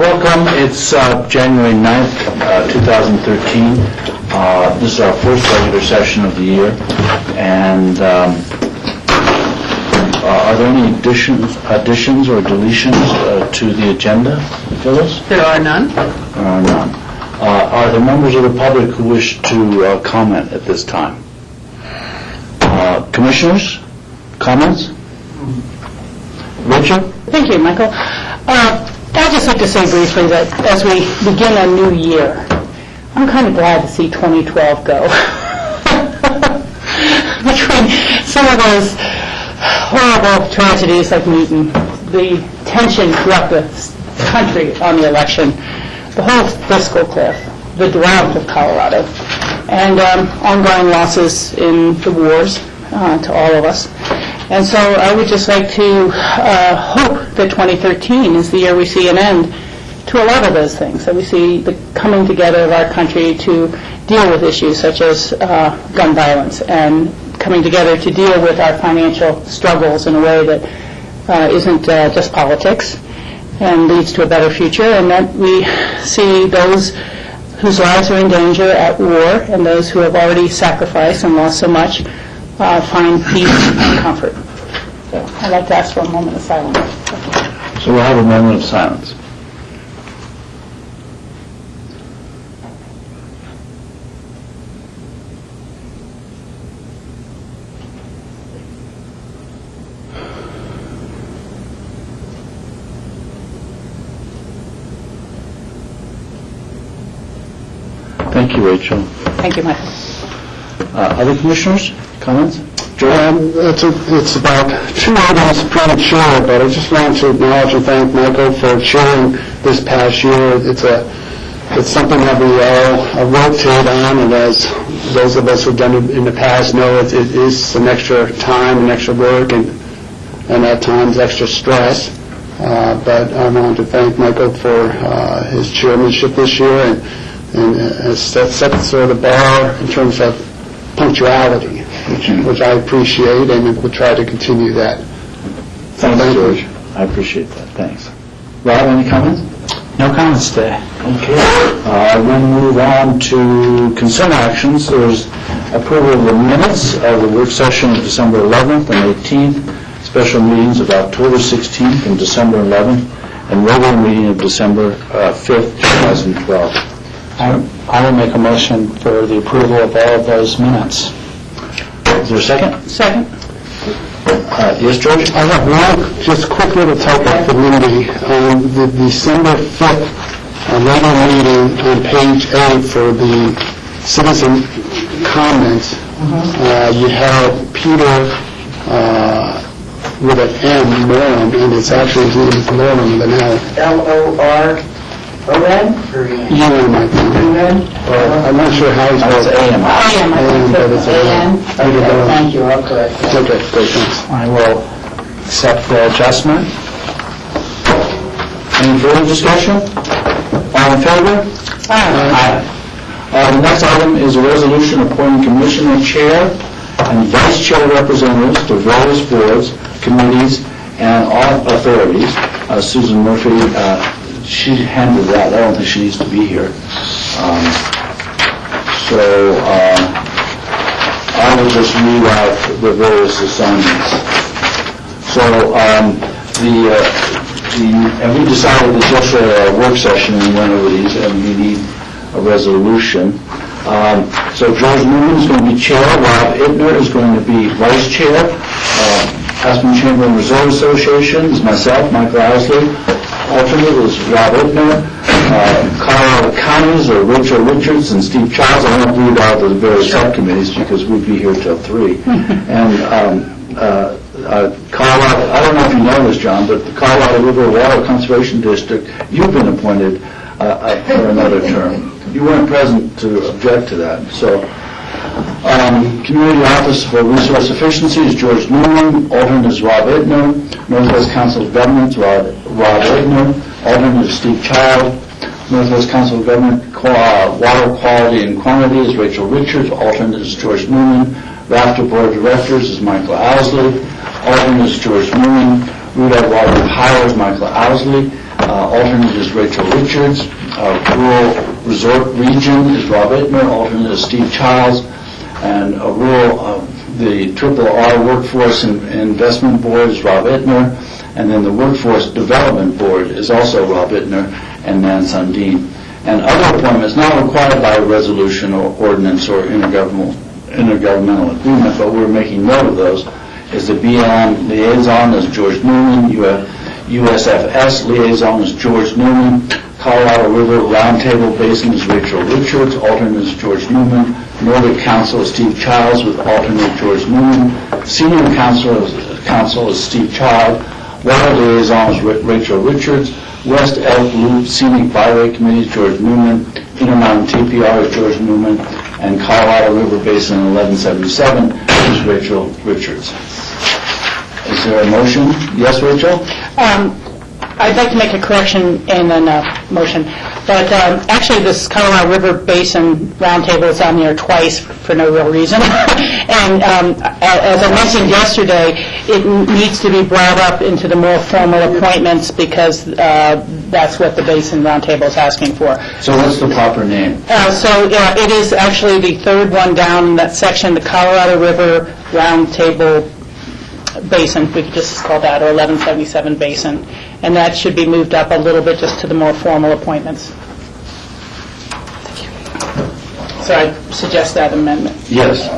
Welcome. It's January 9th, 2013. This is our first regular session of the year. And are there any additions or deletions to the agenda, Phyllis? There are none. There are none. Are there members of the public who wish to comment at this time? Commissioners, comments? Richard? Thank you, Michael. I'd just like to say briefly that as we begin a new year, I'm kind of glad to see 2012 go. Between some of those horrible tragedies like Newton, the tension throughout the country on the election, the whole fiscal cliff, the drought of Colorado, and ongoing losses in the wars to all of us. And so I would just like to hope that 2013 is the year we see an end to a lot of those things, that we see the coming together of our country to deal with issues such as gun violence and coming together to deal with our financial struggles in a way that isn't just politics and leads to a better future, and that we see those whose lives are in danger at war and those who have already sacrificed and lost so much find peace and comfort. So I'd like to ask for a moment of silence. So we'll have a moment of silence. Thank you, Rachel. Thank you, Michael. Other commissioners, comments? It's about 2 items premature, but I just want to acknowledge and thank Michael for chairing this past year. It's something that we all rotate on, and as those of us who've done it in the past know, it is some extra time and extra work and at times extra stress. But I want to thank Michael for his chairmanship this year and set sort of the bar in terms of punctuality, which I appreciate, and we'll try to continue that. Thanks, George. I appreciate that. Thanks. Rob, any comments? No comments today. Okay. We'll move on to consent actions. There's approval of the minutes of the work session of December 11th and 18th, special meetings of October 16th and December 11th, and regular meeting of December 5th, 2012. I will make a motion for the approval of all of those minutes. Is there a second? Second. Yes, George? I have one just quick little typo for Lindy. On the December 5th regular meeting on page 8 for the citizen comments, you have Peter with an M, Moran, and it's actually his name is Moran with an L. L-O-R-O-N? U-N, I think. I'm not sure how he's It's A.M. A-M, but it's A-N. Okay, thank you, I'll correct that. Okay, great, thanks. I will accept the adjustment. Any further discussion? All in favor? Aye. The next item is a resolution appointing commissioner chair and vice chair representatives to various boards, committees, and all authorities. Susan Murphy, she handled that. I don't think she needs to be here. So I will just read out the various assignments. So and we decided it's just a work session, and we went over these, and we need a resolution. So George Newman is going to be chair. Rob Ibner is going to be vice chair. Aspen Chamber and Resort Association is myself, Michael Owsley. Alternate is Rob Ibner. Colorado Counties are Rachel Richards and Steve Childs. I won't read out the various subcommittees because we'd be here till 3. And Colorado, I don't know if you know this, John, but the Colorado River Water Conservation District, you've been appointed for another term. You weren't present to object to that. So, Community Office for Resource Efficiency is George Newman. Alternate is Rob Ibner. Northwest Council of Governments, Rob Ibner. Alternate is Steve Child. Northwest Council of Government Water Quality and Quantity is Rachel Richards. Alternate is George Newman. Rafter Board of Directors is Michael Owsley. Alternate is George Newman. Rudolph Water Power is Michael Owsley. Alternate is Rachel Richards. Rural Resort Region is Rob Ittner. Alternate is Steve Childs. And the RRR Workforce Investment Board is Rob Ittner. And then the Workforce Development Board is also Rob Ittner and Nan Sundin. And other appointments not required by a resolution or ordinance or intergovernmental agreement, but we're making note of those, is the BLM Liaison is George Newman, USFS Liaison is George Newman, Colorado River Roundtable Basin is Rachel Richards, alternate is George Newman, Nordic Council is Steve Childs with alternate George Newman, Senior Council is Steve Child, Water Liaison is Rachel Richards, West Elk Loop Scenic Byway Committee is George Newman, Intermountain TPR is George Newman, and Colorado River Basin 1177 is Rachel Richards. Is there a motion? Yes, Rachel? I'd like to make a correction in a motion, but actually this Colorado River Basin Roundtable is on there twice for no real reason. And as I mentioned yesterday, it needs to be brought up into the more formal appointments because that's what the Basin Roundtable is asking for. So what's the proper name? It is actually the third one down in that section, the Colorado River Roundtable Basin, we could just call that, or 1177 Basin, and that should be moved up a little bit just to the more formal appointments. So I suggest that amendment. Yes.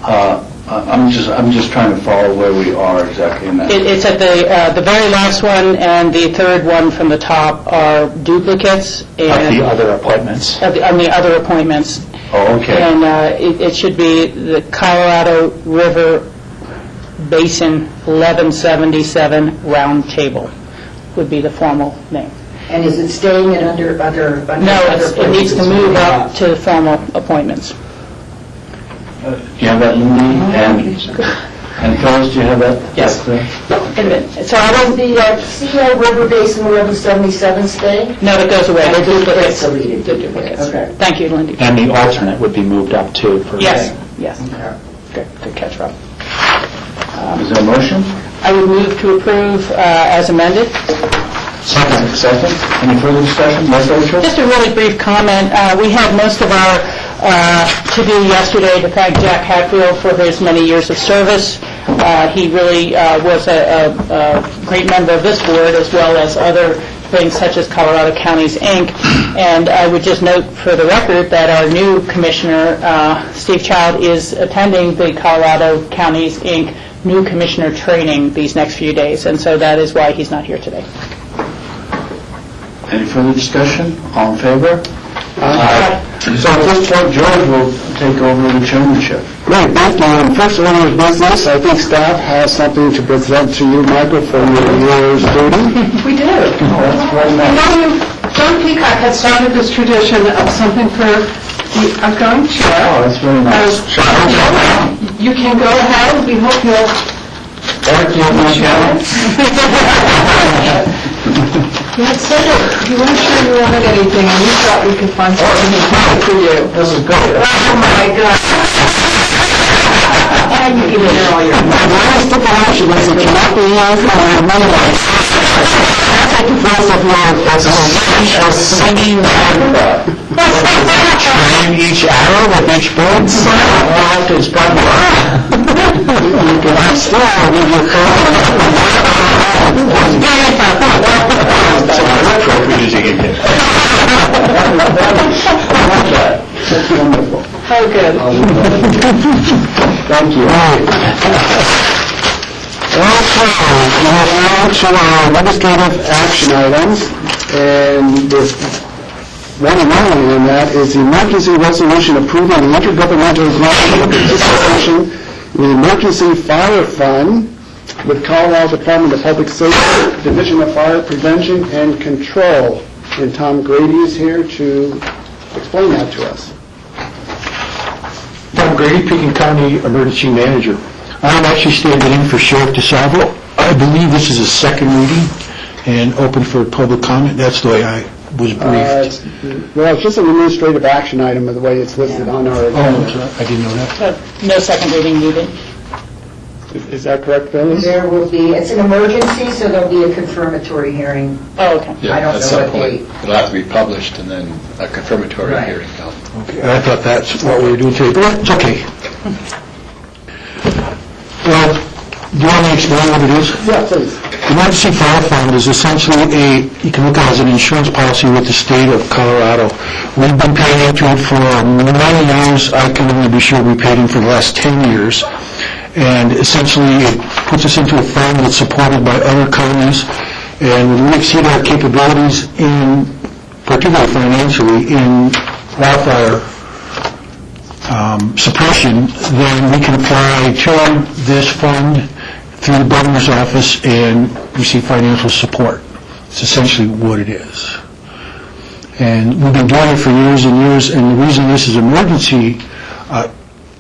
I'm just trying to follow where we are exactly in that. It's at the very last one, and the third one from the top are duplicates. Of the other appointments. On the other appointments. Oh, okay. And it should be the Colorado River Basin 1177 Roundtable would be the formal name. And is it staying at under other? No, it needs to move up to formal appointments. Do you have that, Lindy? And Phyllis, do you have that? Yes. That's So I Does don't, the CO River Basin 1177 stay? no, it goes away. They're duplicates. Deleted. They're duplicates. Okay. Thank you, Lindy. And the alternate would be moved up too. Yes, yes. Okay. Good catch, Rob. Is there a motion? I would move to approve as amended. Second. Second. Any further discussion? Yes, Rachel? Just a really brief comment. We had most of our to-do yesterday to thank Jack Hatfield for his many years of service. He really was a great member of this board as well as other things such as Colorado Counties, Inc. And I would just note for the record that our new commissioner, Steve Child, is attending the Colorado Counties, Inc. new commissioner training these next few days, and so that is why he's not here today. Any further discussion? All in favor? Aye. So at this point, George will take over the chairmanship. Great, thank you. First order of business, I think staff has something to present to you, Michael, for your year's duty. We do. Oh, that's very nice. John Peacock had started this tradition of something for the outgoing chair. Oh, that's very nice. You can go ahead. We hope you'll Eric, do you have my challenge? You had said that you weren't sure you wanted anything, and we thought we could find something for you. This is good. Oh, my God. And you can hear all your... Last stipulation is that you not be here for money. That's like the first of all, that's a singing train each arrow with each bird. I'll have to explain more. You can still with your That's wonderful. Oh, good. Thank you. Okay, now to our legislative action items, and the one and only in that is the emergency resolution approving the intergovernmental agreement participation in the Emergency Fire Fund with Colorado Department of Public Safety, Division of Fire Prevention and Control. And Tom Grady is here to explain that to us. Tom Grady, Pekin County Emergency Manager. I'm actually standing in for Sheriff DeSalvo. I believe this is a second reading and open for public comment. That's the way I was briefed. Well, it's just an administrative action item, the way it's listed on our agenda. I didn't know that. No second reading needed. Is that correct, Phyllis? There will be, it's an emergency, so there'll be a confirmatory hearing. Oh, okay. I don't At know some what point, date. it'll have to be published and then a confirmatory Right. hearing held. Okay, I thought that's what we were doing today, but it's okay. Well, do you want me to explain what it is? Yeah, please. The Emergency Fire Fund is essentially you can look at it as an insurance policy with the state of Colorado. We've been paying into it for many years. I can only be sure we paid in for the last 10 years. And essentially, it puts us into a fund that's supported by other counties. And when we exceed our capabilities particularly financially, in wildfire suppression, then we can apply to this fund through the governor's office and receive financial support. It's essentially what it is. And we've been doing it for years and years, and the reason this is emergency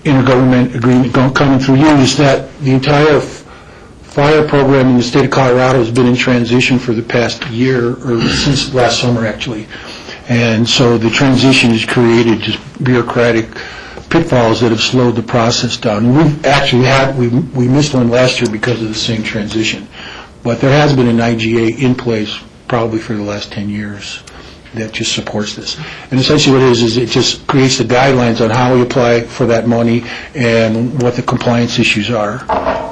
intergovernment agreement coming through you is that the entire fire program in the state of Colorado has been in transition for the past year, or since last summer, actually. And so the transition has created just bureaucratic pitfalls that have slowed the process down. And we've actually we missed one last year because of the same transition. But there has been an IGA in place probably for the last 10 years that just supports this. And essentially what it is it just creates the guidelines on how we apply for that money and what the compliance issues are,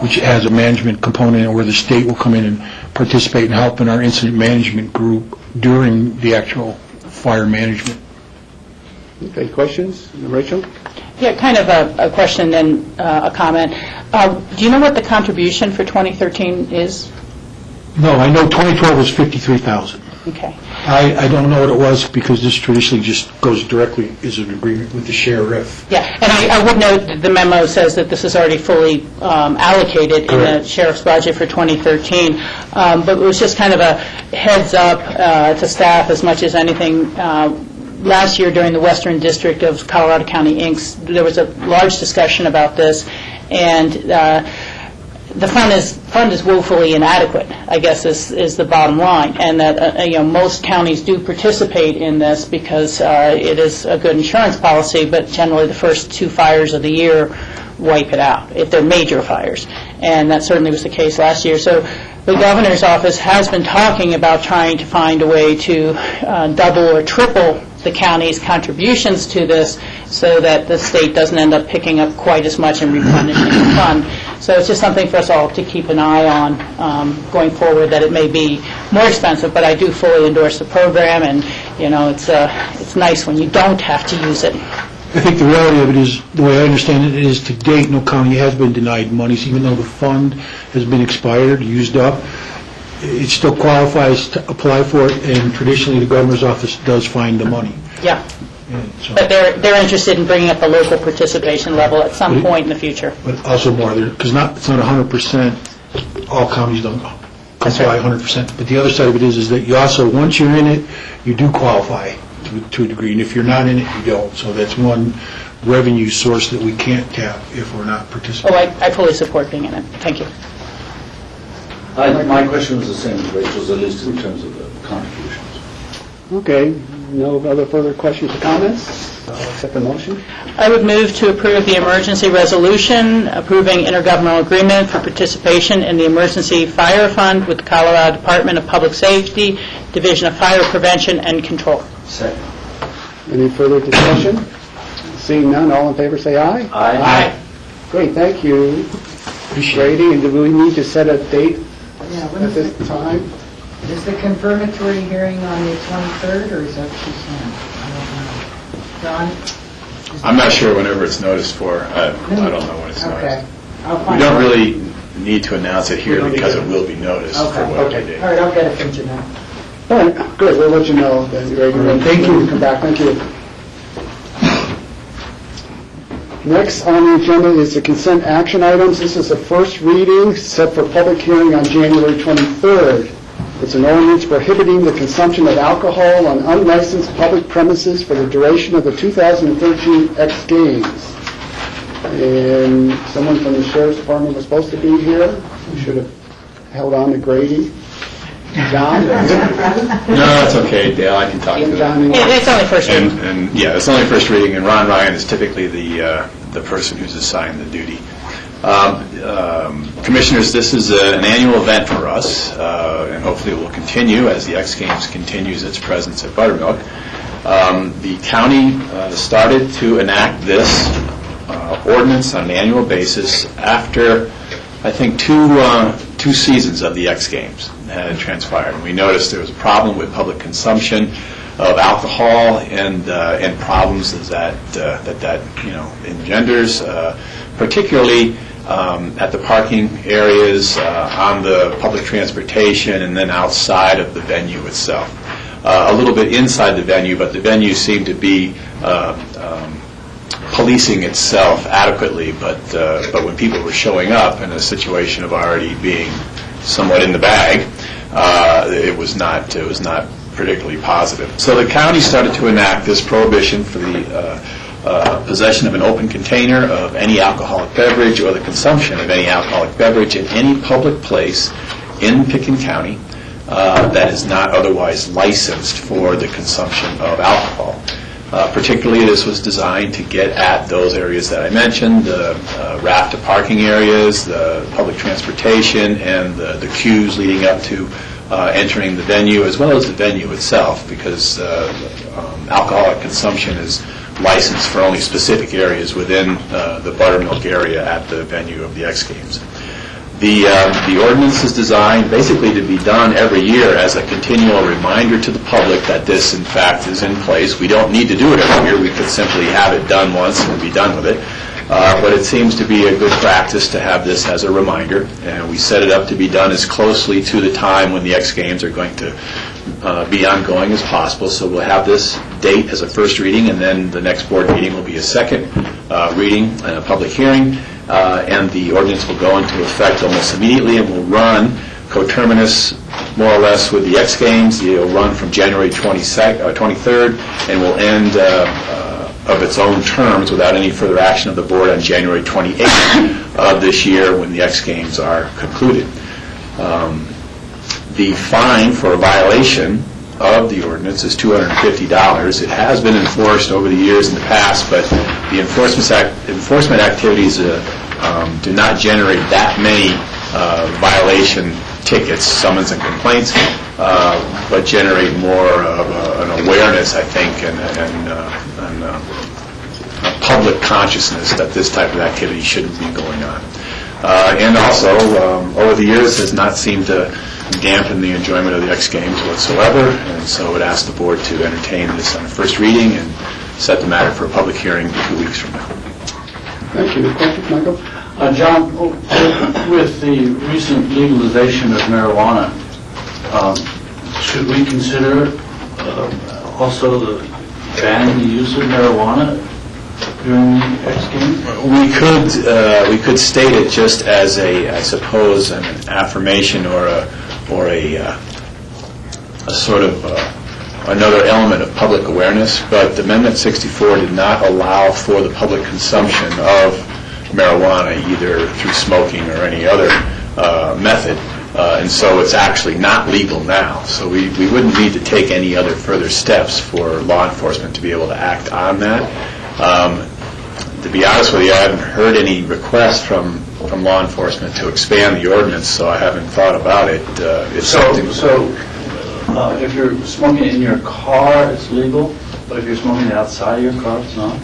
which has a management component where the state will come in and participate and help in our incident management group during the actual fire management. Okay, questions? Rachel? Yeah, kind of a question and a comment. Do you know what the contribution for 2013 is? No, I know 2012 was $53,000. Okay. I don't know what it was because this traditionally just goes directly as an agreement with the sheriff. Yeah, and I would note that the memo says that this is already fully allocated in the sheriff's budget for 2013, but it was just kind of a heads up to staff as much as anything. Last year during the Western District of Colorado County Inc., there was a large discussion about this, and the fund is woefully inadequate, I guess, is the bottom line, and that most counties do participate in this because it is a good insurance policy, but generally the first 2 fires of the year wipe it out if they're major fires, and that certainly was the case last year. So the governor's office has been talking about trying to find a way to double or triple the county's contributions to this so that the state doesn't end up picking up quite as much and replenishing the fund. So it's just something for us all to keep an eye on going forward, that it may be more expensive, but I do fully endorse the program, and it's nice when you don't have to use it. I think the reality of it is, the way I understand it, is to date, no county has been denied monies, even though the fund has been expired, used up. It still qualifies to apply for it, and traditionally the governor's office does find the money. Yeah, And so, but they're interested in bringing up the local participation level at some point in the future. but also more, because it's not 100%, all counties don't comply 100%. But the other side of it is that you also, once you're in it, you do qualify to a degree, and if you're not in it, you don't. So that's one revenue source that we can't tap if we're not participating. I fully support being in it. Thank you. My question was the same as Rachel's, at least in terms of the contributions. Okay, no other further questions or comments? I'll accept the motion. I would move to approve the emergency resolution approving intergovernmental agreement for participation in the Emergency Fire Fund with the Colorado Department of Public Safety, Division of Fire Prevention and Control. Second. Any further discussion? Seeing none, all in favor say aye. Aye. Great, thank you. Brady, and do we need to set a date Yeah, when at is this time? Is the confirmatory hearing on the 23rd, or is that too soon? I don't know. John? I'm not sure whenever it's noticed for. I don't know when it's Okay. noticed. I'll We find don't out. really need to announce it We here don't need because to. it will be noticed for Okay. whatever Okay. date. All right, I'll get it from Jeanette. All right, good, we'll let you know then, Greg. Thank you. Come back, thank you. Next on the agenda is the consent action items. This is the first reading set for public hearing on January 23rd. It's an ordinance prohibiting the consumption of alcohol on unlicensed public premises for the duration of the 2013 X Games. And someone from the Sheriff's Department was supposed to be here. We should have held on to Grady. John? No, that's okay, Dale, I can talk to John, that. It's only first reading. And yeah, it's only first reading, and Ron Ryan is typically the person who's assigned the duty. Commissioners, this is an annual event for us, and hopefully it will continue as the X Games continues its presence at Buttermilk. The county started to enact this ordinance on an annual basis after, I think, two seasons of the X Games had transpired. We noticed there was a problem with public consumption of alcohol and problems that engenders, particularly at the parking areas, on the public transportation, and then outside of the venue itself. A little bit inside the venue, but the venue seemed to be policing itself adequately, but when people were showing up in a situation of already being somewhat in the bag, it was not particularly positive. So the county started to enact this prohibition for the possession of an open container of any alcoholic beverage or the consumption of any alcoholic beverage in any public place in Pickens County that is not otherwise licensed for the consumption of alcohol. Particularly, this was designed to get at those areas that I mentioned, the raft of parking areas, the public transportation, and the queues leading up to entering the venue, as well as the venue itself, because alcoholic consumption is licensed for only specific areas within the Buttermilk area at the venue of the X Games. The ordinance is designed basically to be done every year as a continual reminder to the public that this, in fact, is in place. We don't need to do it every year. We could simply have it done once and be done with it. But it seems to be a good practice to have this as a reminder, and we set it up to be done as closely to the time when the X Games are going to be ongoing as possible. So we'll have this date as a first reading, and then the next board meeting will be a second reading and a public hearing, and the ordinance will go into effect almost immediately and will run coterminous more or less with the X Games. It'll run from January 23rd and will end of its own terms without any further action of the board on January 28th of this year when the X Games are concluded. The fine for a violation of the ordinance is $250. It has been enforced over the years in the past, but the enforcement activities do not generate that many violation tickets, summons, and complaints, but generate more of an awareness, I think, and public consciousness that this type of activity shouldn't be going on. And also, over the years, has not seemed to dampen the enjoyment of the X Games whatsoever, and so I would ask the board to entertain this on a first reading and set the matter for a public hearing 2 weeks from now. Thank you. Questions, Michael? John, with the recent legalization of marijuana, should we consider also banning the use of marijuana during the X Games? We could state it just as I suppose, an affirmation or a sort of another element of public awareness. But Amendment 64 did not allow for the public consumption of marijuana either through smoking or any other method, and so it's actually not legal now. So we wouldn't need to take any other further steps for law enforcement to be able to act on that. To be honest with you, I haven't heard any requests from law enforcement to expand the ordinance, so I haven't thought about it. If you're smoking in your car, it's legal, but if you're smoking outside of your car, it's not?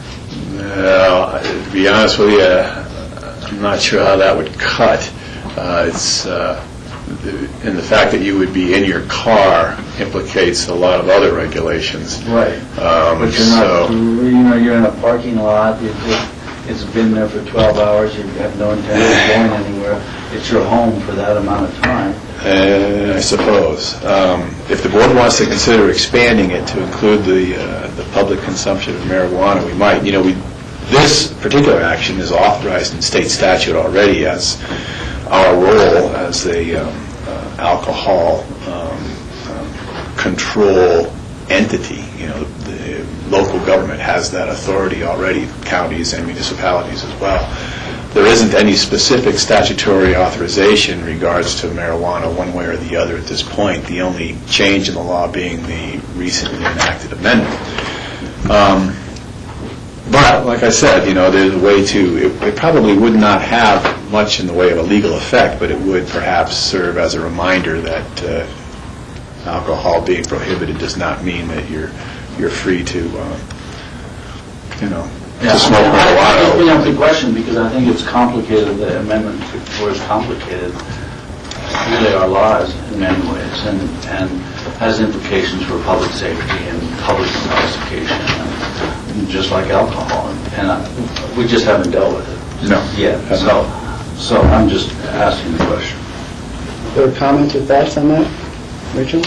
Well, to be honest with you, I'm not sure how that would cut. It's and the fact that you would be in your car implicates a lot of other regulations. Right. But you're not, you're in a parking lot, it's been there for 12 hours, you have no intention of going anywhere, it's your home for that amount of time. I suppose. If the board wants to consider expanding it to include the public consumption of marijuana, we might. This particular action is authorized in state statute already as our role as the alcohol control entity. The local government has that authority already, counties and municipalities as well. There isn't any specific statutory authorization in regards to marijuana one way or the other at this point, the only change in the law being the recently enacted amendment. But, like I said, there's a way to, it probably would not have much in the way of a legal effect, but it would perhaps serve as a reminder that alcohol being prohibited does not mean that you're free to, to smoke I marijuana. bring up the question because I think it's complicated, the Amendment 54 is complicated. Really our laws in many ways, and has implications for public safety and public intoxication, and just like alcohol. And we just haven't dealt with it yet. So I'm just asking the question. Other comments or thoughts on that? Rachel?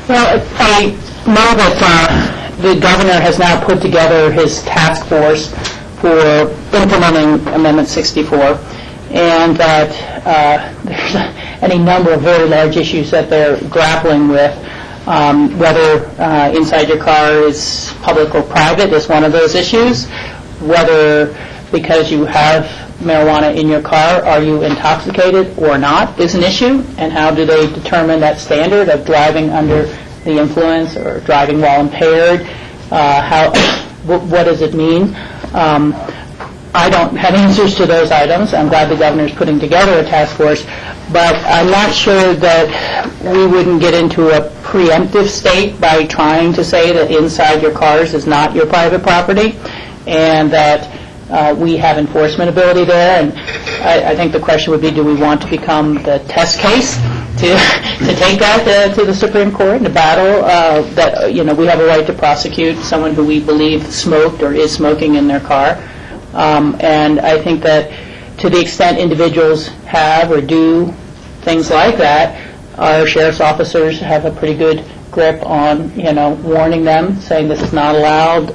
Well, I know that the governor has now put together his task force for implementing Amendment 64, and that there's any number of very large issues that they're grappling with. Whether inside your car is public or private is one of those issues. Whether because you have marijuana in your car, are you intoxicated or not, is an issue. And how do they determine that standard of driving under the influence or driving while impaired? What does it mean? I don't have answers to those items. I'm glad the governor's putting together a task force, but I'm not sure that we wouldn't get into a preemptive state by trying to say that inside your cars is not your private property, and that we have enforcement ability there. And I think the question would be, do we want to become the test case to take that to the Supreme Court in a battle that we have a right to prosecute someone who we believe smoked or is smoking in their car? And I think that to the extent individuals have or do things like that, our sheriff's officers have a pretty good grip on, warning them, saying this is not allowed,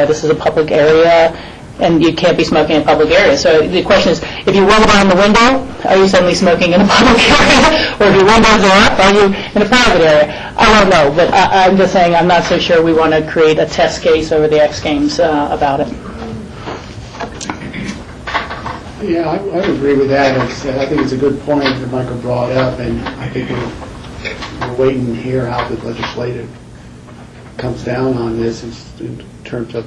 this is a public area, and you can't be smoking in a public area. So the question is, if you roll down the window, are you suddenly smoking in a public area? Or if your windows are up, are you in a private area? I don't know, but I'm just saying I'm not so sure we want to create a test case over the X Games about it. Yeah, I would agree with that. I think it's a good point that Michael brought up, and I think we're waiting to hear how the legislative comes down on this in terms of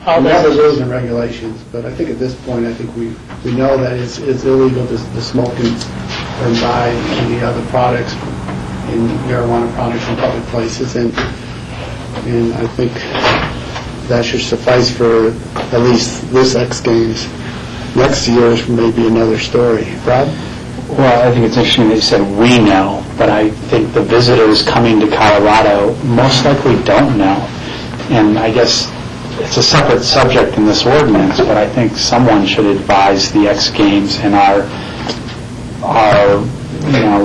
the rules and regulations. But I think at this point, I think we know that it's illegal to smoke or buy any other products, in marijuana products in public places, and I think that should suffice for at least this X Games. Next year's may be another story. Rob? Well, I think it's interesting that you said we know, but I think the visitors coming to Colorado most likely don't know. And I guess it's a separate subject in this ordinance, but I think someone should advise the X Games and our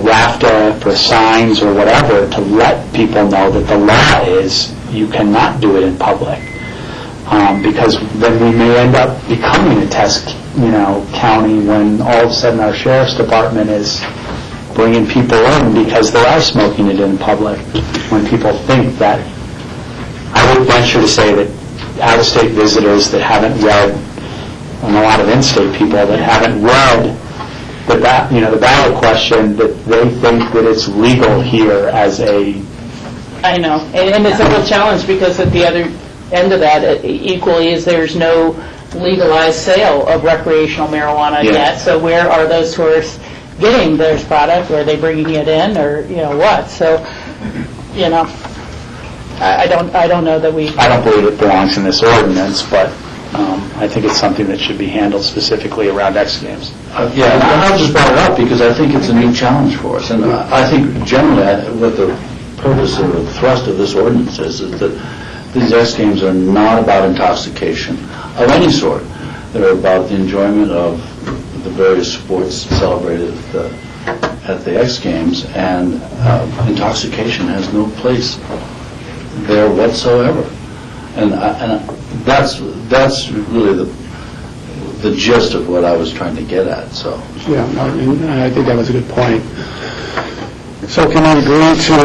RAFTA for signs or whatever to let people know that the law is you cannot do it in public. Because then we may end up becoming a test, county when all of a sudden our sheriff's department is bringing people in because they are smoking it in public. When people think that, I would venture to say that out-of-state visitors that haven't read, and a lot of in-state people that haven't read the ballot question, that they think that it's legal here as a... I know, and it's a real challenge because at the other end of that equally is there's no legalized sale of recreational marijuana yet. So where are those tourists getting their product? Or are they bringing it in, or what? So, I don't know that we. I don't believe it belongs in this ordinance, but I think it's something that should be handled specifically around X Games. Yeah, I just brought it up because I think it's a new challenge for us, and I think generally what the purpose or the thrust of this ordinance is that these X Games are not about intoxication of any sort. They're about the enjoyment of the various sports celebrated at the X Games, and intoxication has no place there whatsoever. And that's really the gist of what I was trying to get at. So Yeah, and I think that was a good point. So can I agree to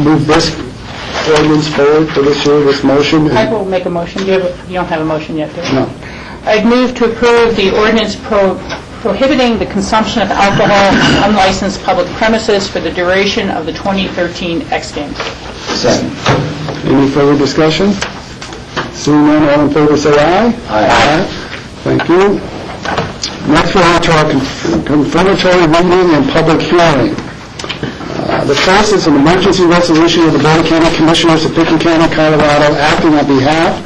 move this ordinance forward for this year, this motion? I will make a motion. You don't have a motion yet, do you? No. I'd move to approve the ordinance prohibiting the consumption of alcohol on unlicensed public premises for the duration of the 2013 X Games. second. Any further discussion? Seeing none, all in favor say aye. Aye. Thank you. Next, we're on to our confirmatory reading and public hearing. The first is an emergency resolution of the Board of County Commissioners of Pickens County, Colorado, acting on behalf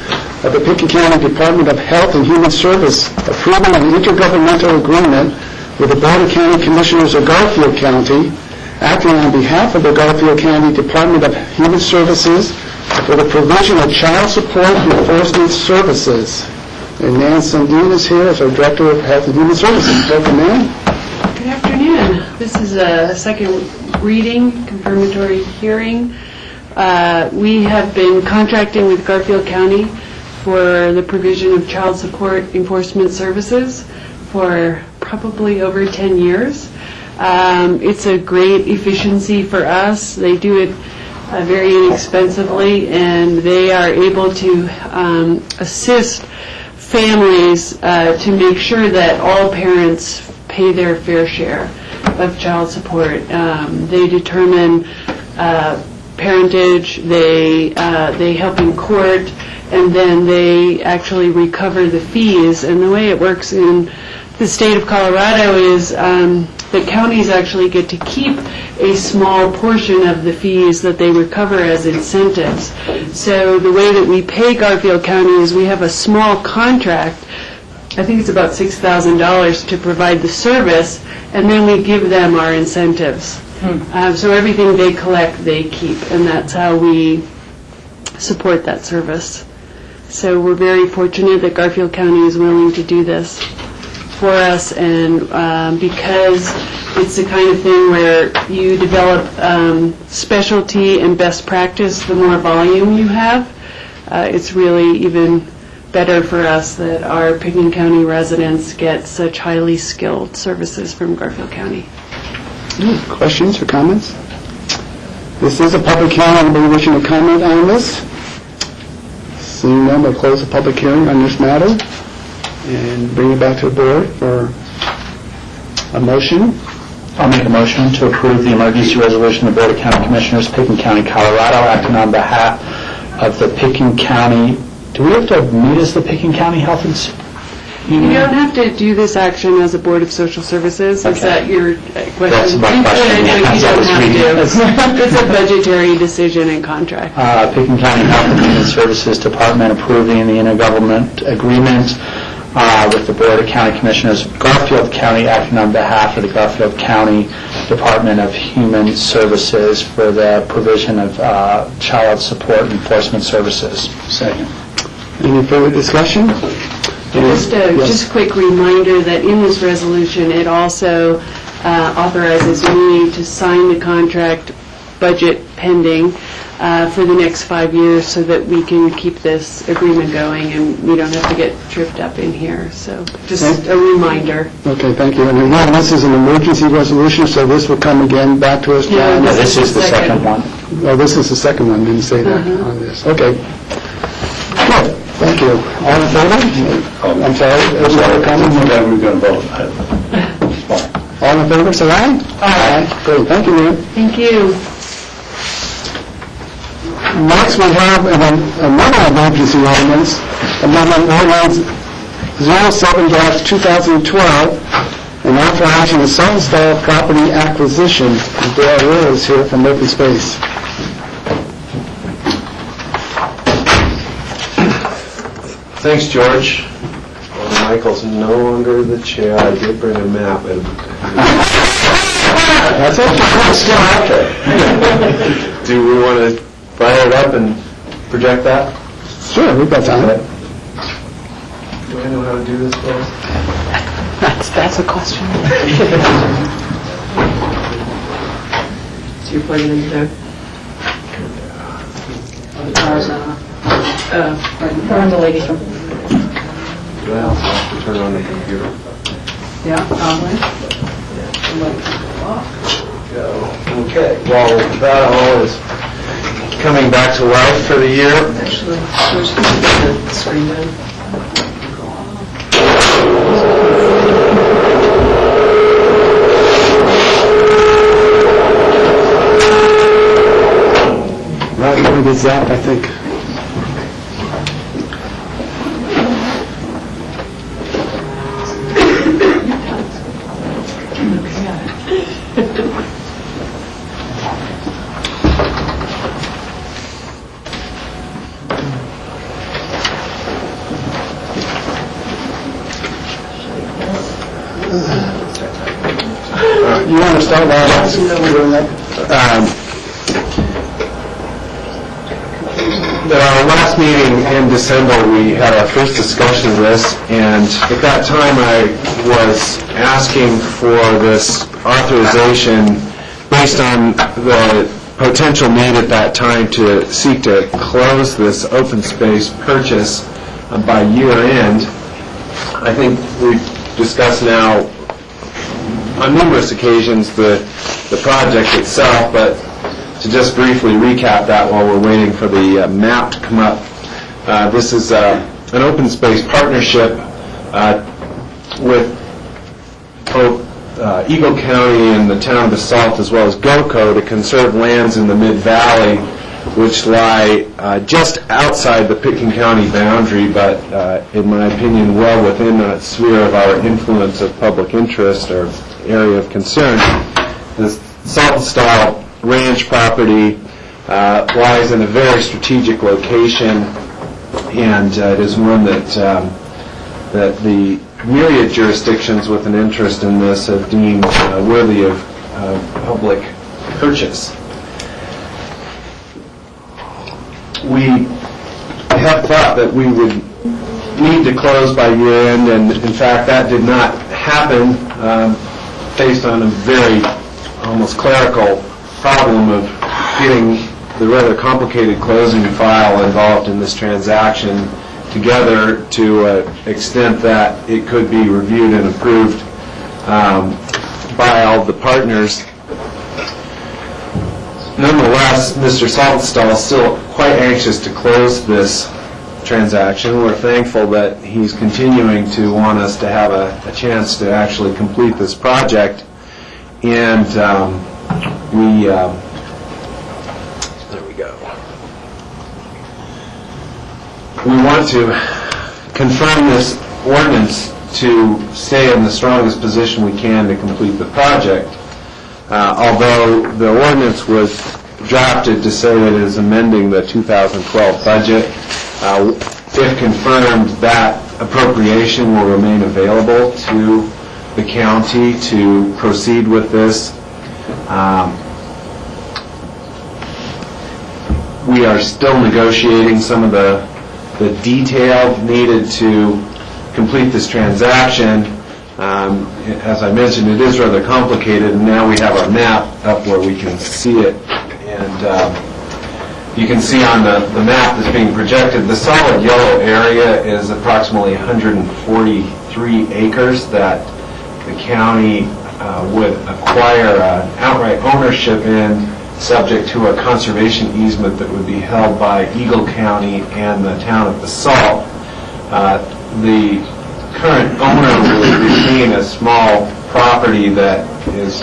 of the Pickens County Department of Health and Human Service, approving an intergovernmental agreement with the Board of County Commissioners of Garfield County, acting on behalf of the Garfield County Department of Human Services for the provision of child support enforcement services. And Nan Sundin is here as our Director of Health and Human Services. Welcome, Nan. Good afternoon. This is a second reading, confirmatory hearing. We have been contracting with Garfield County for the provision of child support enforcement services for probably over 10 years. It's a great efficiency for us. They do it very inexpensively, and they are able to assist families to make sure that all parents pay their fair share of child support. They determine parentage, they help in court, and then they actually recover the fees. And the way it works in the state of Colorado is the counties actually get to keep a small portion of the fees that they recover as incentives. So the way that we pay Garfield County is we have a small contract, I think it's about $6,000 to provide the service, and then we give them our incentives. So everything they collect, they keep, and that's how we support that service. So we're very fortunate that Garfield County is willing to do this for us, and because it's the kind of thing where you develop specialty and best practice, the more volume you have, it's really even better for us that our Pickens County residents get such highly skilled services from Garfield County. Questions or comments? This is a public hearing. Anybody wishing to comment on this? Seeing none, we'll close the public hearing on this matter and bring it back to the board for a motion. I'll make a motion to approve the emergency resolution of the Board of County Commissioners, Pickens County, Colorado, acting on behalf of the Pickens County. Do we have to meet as the Pickens County Health and You don't have to do this action as a Board of Social Services. Is that your question? That's my question. But you As I don't was reading it. have to. It's a budgetary decision and contract. Pickens County Health and Human Services Department approving the intergovernment agreement with the Board of County Commissioners of Garfield County, acting on behalf of the Garfield County Department of Human Services for the provision of child support enforcement services. Second. Any further discussion? Just a quick reminder that in this resolution, it also authorizes me to sign the contract, budget pending, for the next 5 years so that we can keep this agreement going and we don't have to get tripped up in here. So just a reminder. Okay, thank you. And again, this is an emergency resolution, so this will come again back to us. Yeah, No, this is the second one. Oh, this is the second one, didn't say that on this. Okay. Good, thank you. All in favor? I'm sorry, there's another comment? We're going to vote. All in favor, say aye. Aye. Great, thank you, ma'am. Thank you. Next, we have another emergency ordinance, Amendment Ordinance 07-2012, and authorizing a Sunsdale property acquisition. And Dale Will is here from Open Space. Thanks, George. Well, Michael's no longer the chair. I did bring a map. And That's it? still out there. Do we want to fire it up and project that? Sure, we've got time. Do I know how to do this, Phil? That's a question. So you're plugging in there? From the ladies' room. Do I also have to turn on the computer? Yeah, probably. Go. Okay, well, that all is coming back to life for the year. Actually, George, can you get the screen down? Right, we're going to get zapped, I think. You want to start that? Our last meeting in December, we had our first discussion of this, and at that time I was asking for this authorization based on the potential need at that time to seek to close this open space purchase by year end. I think we've discussed now on numerous occasions the project itself, but to just briefly recap that while we're waiting for the map to come up. This is an open space partnership with both Eagle County and the town of Basalt, as well as GOCO, to conserve lands in the Mid-Valley, which lie just outside the Pitkin County boundary, but in my opinion well within a sphere of our influence of public interest or area of concern. This Saltonstall Ranch property lies in a very strategic location, and it is one that the myriad jurisdictions with an interest in this have deemed worthy of public purchase. We have thought that we would need to close by year end, and in fact that did not happen based on a very almost clerical problem of getting the rather complicated closing file involved in this transaction together to an extent that it could be reviewed and approved by all the partners. Nonetheless, Mr. Saltonstall is still quite anxious to close this transaction. We're thankful that he's continuing to want us to have a chance to actually complete this project, and there we go. We want to confirm this ordinance to stay in the strongest position we can to complete the project. Although the ordinance was drafted to say it is amending the 2012 budget, if confirmed, that appropriation will remain available to the county to proceed with this. We are still negotiating some of the detail needed to complete this transaction. As I mentioned, it is rather complicated, and now we have our map up where we can see it. And you can see on the map that's being projected, the solid yellow area is approximately 143 acres that the county would acquire outright ownership in, subject to a conservation easement that would be held by Eagle County and the town of Basalt. The current owner will retain a small property that is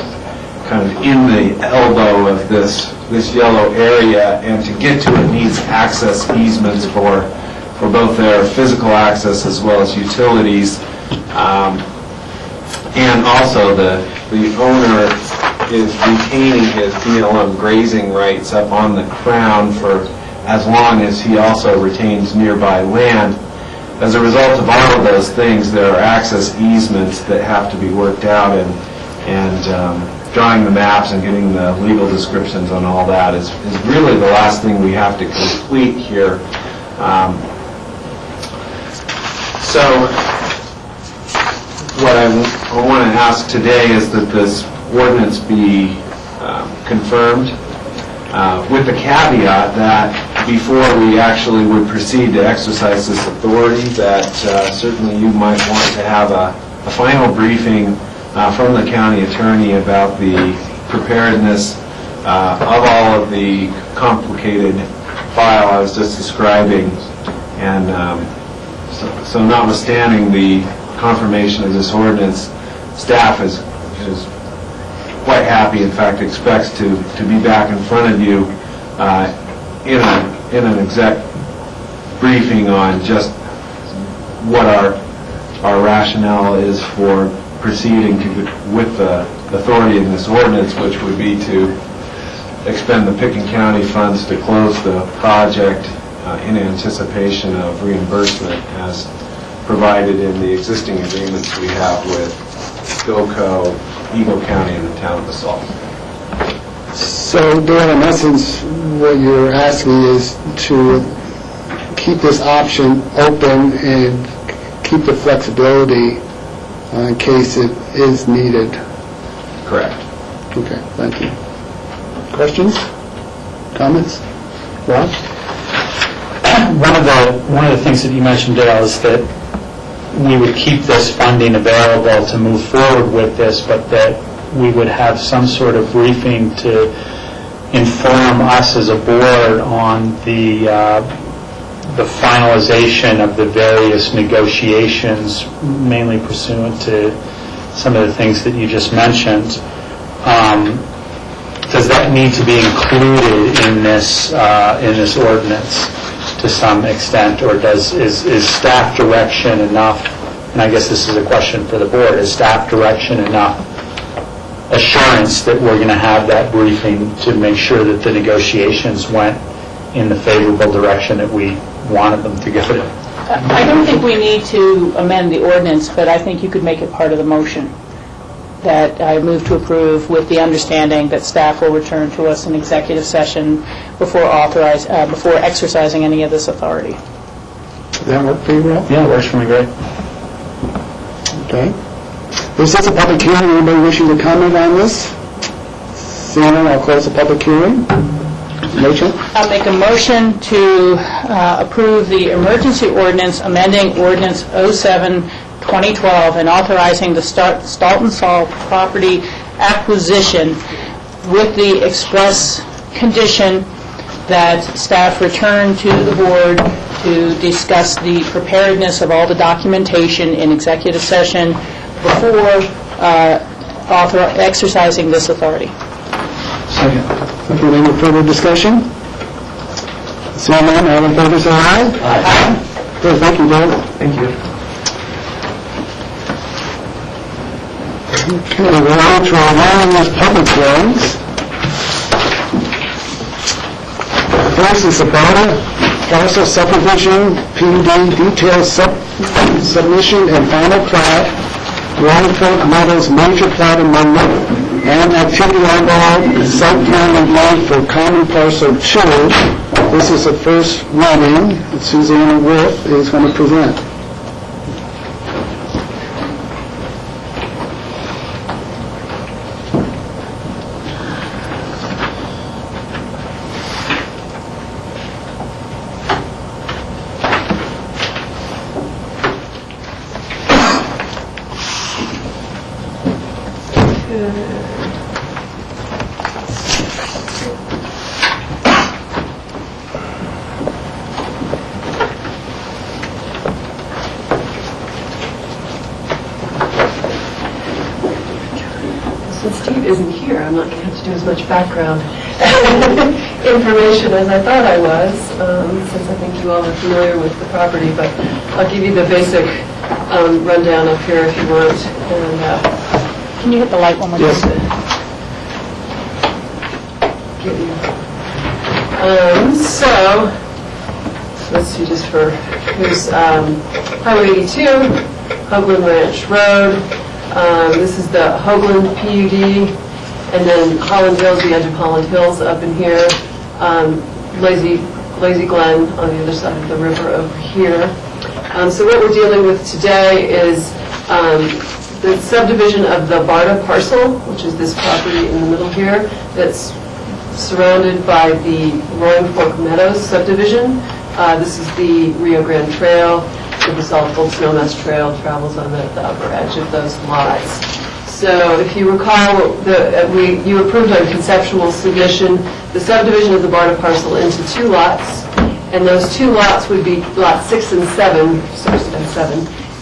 kind of in the elbow of this yellow area, and to get to it needs access easements for both their physical access as well as utilities. And also the owner is retaining his BLM grazing rights up on the crown for as long as he also retains nearby land. As a result of all of those things, there are access easements that have to be worked out, and drawing the maps and getting the legal descriptions on all that is really the last thing we have to complete here. So what I want to ask today is that this ordinance be confirmed, with the caveat that before we actually would proceed to exercise this authority, that certainly you might want to have a final briefing from the county attorney about the preparedness of all of the complicated file I was just describing. And so notwithstanding the confirmation of this ordinance, staff is quite happy, in fact expects to be back in front of you in an exec briefing on just what our rationale is for proceeding with the authority in this ordinance, which would be to expend the Pitkin County funds to close the project in anticipation of reimbursement as provided in the existing agreements we have with GOCO, Eagle County, and the town of Basalt. So, Dan, in essence, what you're asking is to keep this option open and keep the flexibility in case it is needed. Correct. Okay, thank you. Questions? Comments? Rob? One of the things that you mentioned, Dale, is that we would keep this funding available to move forward with this, but that we would have some sort of briefing to inform us as a board on the finalization of the various negotiations, mainly pursuant to some of the things that you just mentioned. Does that need to be included in this ordinance to some extent, or is staff direction enough? And I guess this is a question for the board. Is staff direction enough assurance that we're going to have that briefing to make sure that the negotiations went in the favorable direction that we wanted them to go to? I don't think we need to amend the ordinance, but I think you could make it part of the motion, that I move to approve with the understanding that staff will return to us in executive session before exercising any of this authority. Does that work for you, Rob? Yeah, it works for me great. Okay. This is a public hearing. Anybody wishing to comment on this? Seeing none, I'll close the public hearing. Motion? I'll make a motion to approve the emergency ordinance amending ordinance 07-2012 and authorizing the Stalton Salt property acquisition with the express condition that staff return to the board to discuss the preparedness of all the documentation in executive session before exercising this authority. Second. Any further discussion? Seeing none, all in favor say aye. Aye. Good, thank you, Dan. Thank you. Okay, we're on to our anonymous public hearings. First is the parcel subdivision, PUD detailed submission and final plat, Roaring Fork Meadows major plat amendment, and activity envelope, site plan and land for common parcel 2. This is the first reading. Susanna Wolf is going to present. Since Steve isn't here, I'm not going to have to do as much background information as I thought I was, since I think you all are familiar with the property, but I'll give you the basic rundown up here if you want. And, Can you hit the light one more time? So, let's see, just for, here's Highway 82, Hoagland Ranch Road. This is the Hoagland PUD, and then Holland Hills, the edge of Holland Hills up in here. Lazy Glen on the other side of the river over here. So what we're dealing with today is the subdivision of the Barta parcel, which is this property in the middle here, that's surrounded by the Roaring Fork Meadows subdivision. This is the Rio Grande Trail. The Basalt Snowmass Trail travels on the upper edge of those lots. So if you recall, you approved a conceptual submission, the subdivision of the Barta parcel into 2 lots, and those 2 lots would be lots 6 and 7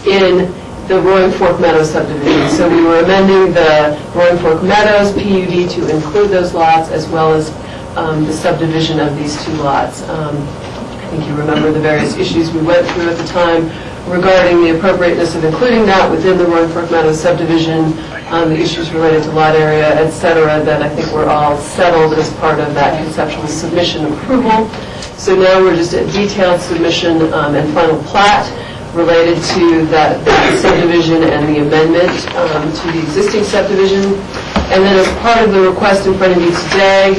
in the Roaring Fork Meadows subdivision. So we were amending the Roaring Fork Meadows PUD to include those lots, as well as the subdivision of these 2 lots. I think you remember the various issues we went through at the time regarding the appropriateness of including that within the Roaring Fork Meadows subdivision, the issues related to lot area, et cetera, that I think were all settled as part of that conceptual submission approval. So now we're just at detailed submission and final plat related to that subdivision and the amendment to the existing subdivision. And then as part of the request in front of you today,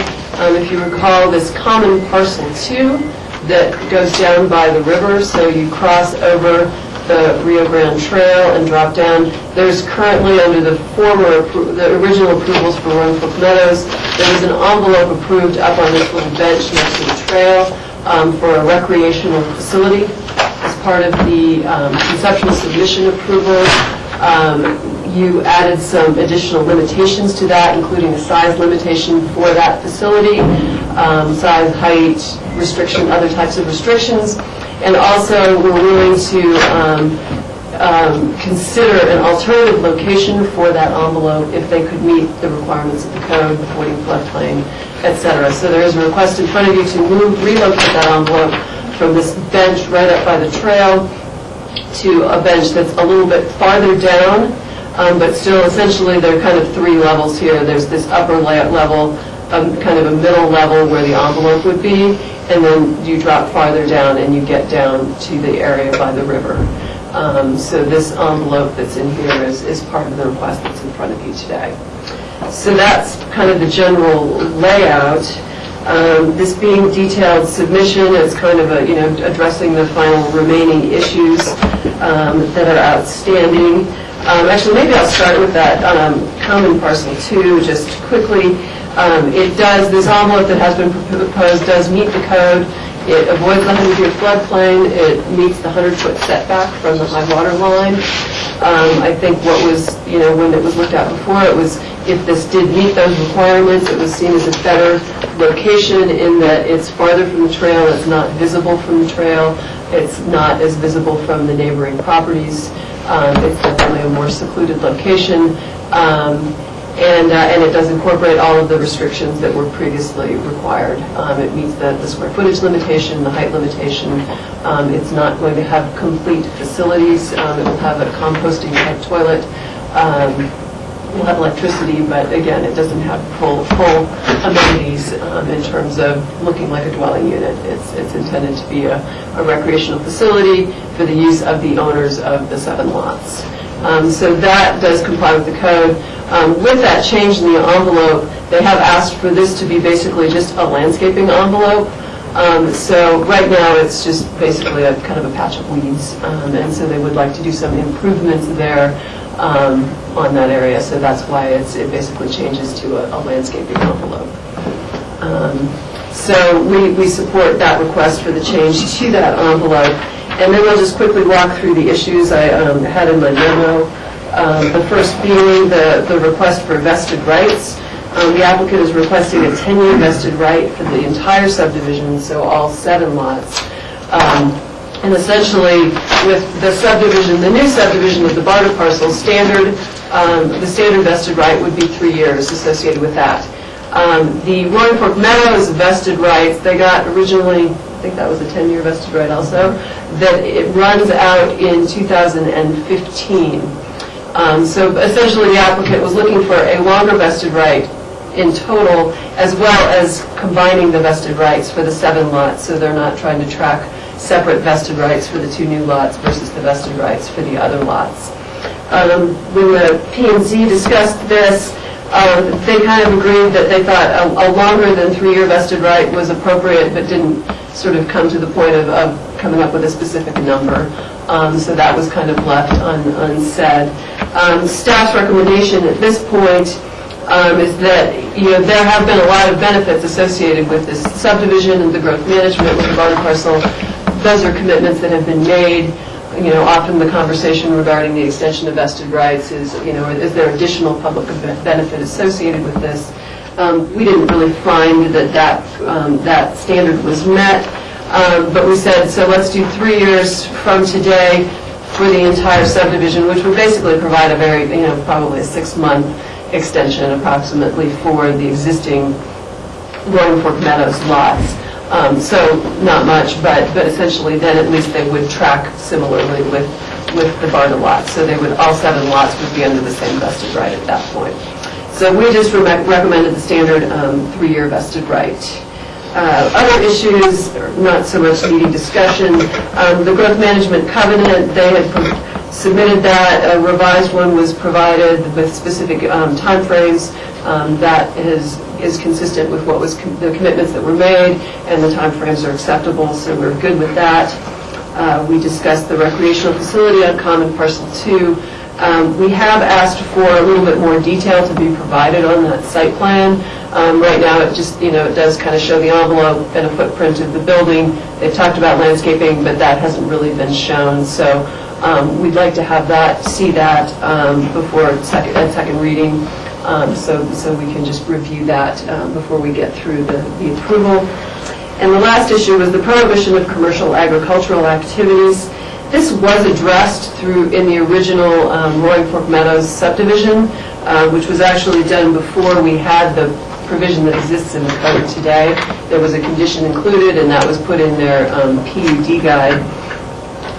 if you recall, this common parcel 2 that goes down by the river, so you cross over the Rio Grande Trail and drop down. There's currently, under the original approvals for Roaring Fork Meadows, there was an envelope approved up on this little bench next to the trail for a recreational facility. As part of the conceptual submission approval, you added some additional limitations to that, including a size limitation for that facility, size, height, restriction, other types of restrictions. And also, we're willing to consider an alternative location for that envelope if they could meet the requirements of the code, avoiding floodplain, etc. So there is a request in front of you to relocate that envelope from this bench right up by the trail to a bench that's a little bit farther down, but still essentially there are kind of 3 levels here. There's this upper level, kind of a middle level where the envelope would be, and then you drop farther down and you get down to the area by the river. So this envelope that's in here is part of the request that's in front of you today. So that's kind of the general layout. This being detailed submission, it's kind of addressing the final remaining issues that are outstanding. Actually, maybe I'll start with that common parcel 2 just quickly. This envelope that has been proposed does meet the code. It avoids the 100-year floodplain. It meets the 100-foot setback from the high water line. I think what was, when it was looked at before, it was if this did meet those requirements, it was seen as a better location in that it's farther from the trail, it's not visible from the trail, it's not as visible from the neighboring properties. It's definitely a more secluded location. And it does incorporate all of the restrictions that were previously required. It meets the square footage limitation, the height limitation. It's not going to have complete facilities. It will have a composting type toilet. It will have electricity, but again, it doesn't have full amenities in terms of looking like a dwelling unit. It's intended to be a recreational facility for the use of the owners of the 7 lots. So that does comply with the code. With that change in the envelope, they have asked for this to be basically just a landscaping envelope. So right now it's just basically a kind of a patch of weeds, and so they would like to do some improvements there on that area. So that's why it basically changes to a landscaping envelope. So we support that request for the change to that envelope. And then I'll just quickly walk through the issues I had in my memo. The first being the request for vested rights. The applicant is requesting a 10-year vested right for the entire subdivision, so all 7 lots. And essentially, with the subdivision, the new subdivision of the barter parcel the standard vested right would be 3 years associated with that. The Roaring Fork Meadows vested rights, they got originally, I think that was a 10-year vested right also, that it runs out in 2015. So essentially the applicant was looking for a longer vested right in total, as well as combining the vested rights for the 7 lots, so they're not trying to track separate vested rights for the 2 new lots versus the vested rights for the other lots. When the P&Z discussed this, they kind of agreed that they thought a longer than 3-year vested right was appropriate, but didn't sort of come to the point of coming up with a specific number. So that was kind of left unsaid. Staff's recommendation at this point is that there have been a lot of benefits associated with this subdivision and the growth management with the barter parcel. Those are commitments that have been made. Often the conversation regarding the extension of vested rights is, is there additional public benefit associated with this? We didn't really find that standard was met, but we said, so let's do 3 years from today for the entire subdivision, which would basically provide a very, probably a 6-month extension approximately for the existing Roaring Fork Meadows lots. So not much, but essentially then at least they would track similarly with the barter lots. So all 7 lots would be under the same vested right at that point. So we just recommended the standard 3-year vested right. Other issues, not so much needing discussion. The growth management covenant, they had submitted that. A revised one was provided with specific timeframes that is consistent with what was the commitments that were made, and the timeframes are acceptable, so we're good with that. We discussed the recreational facility on Common Parcel 2. We have asked for a little bit more detail to be provided on that site plan. Right now, it just, it does kind of show the envelope and a footprint of the building. They've talked about landscaping, but that hasn't really been shown. So we'd like to have that, see that before second reading, so we can just review that before we get through the approval. And the last issue was the prohibition of commercial agricultural activities. This was addressed in the original Roaring Fork Meadows subdivision, which was actually done before we had the provision that exists in the code today. There was a condition included, and that was put in their PUD guide.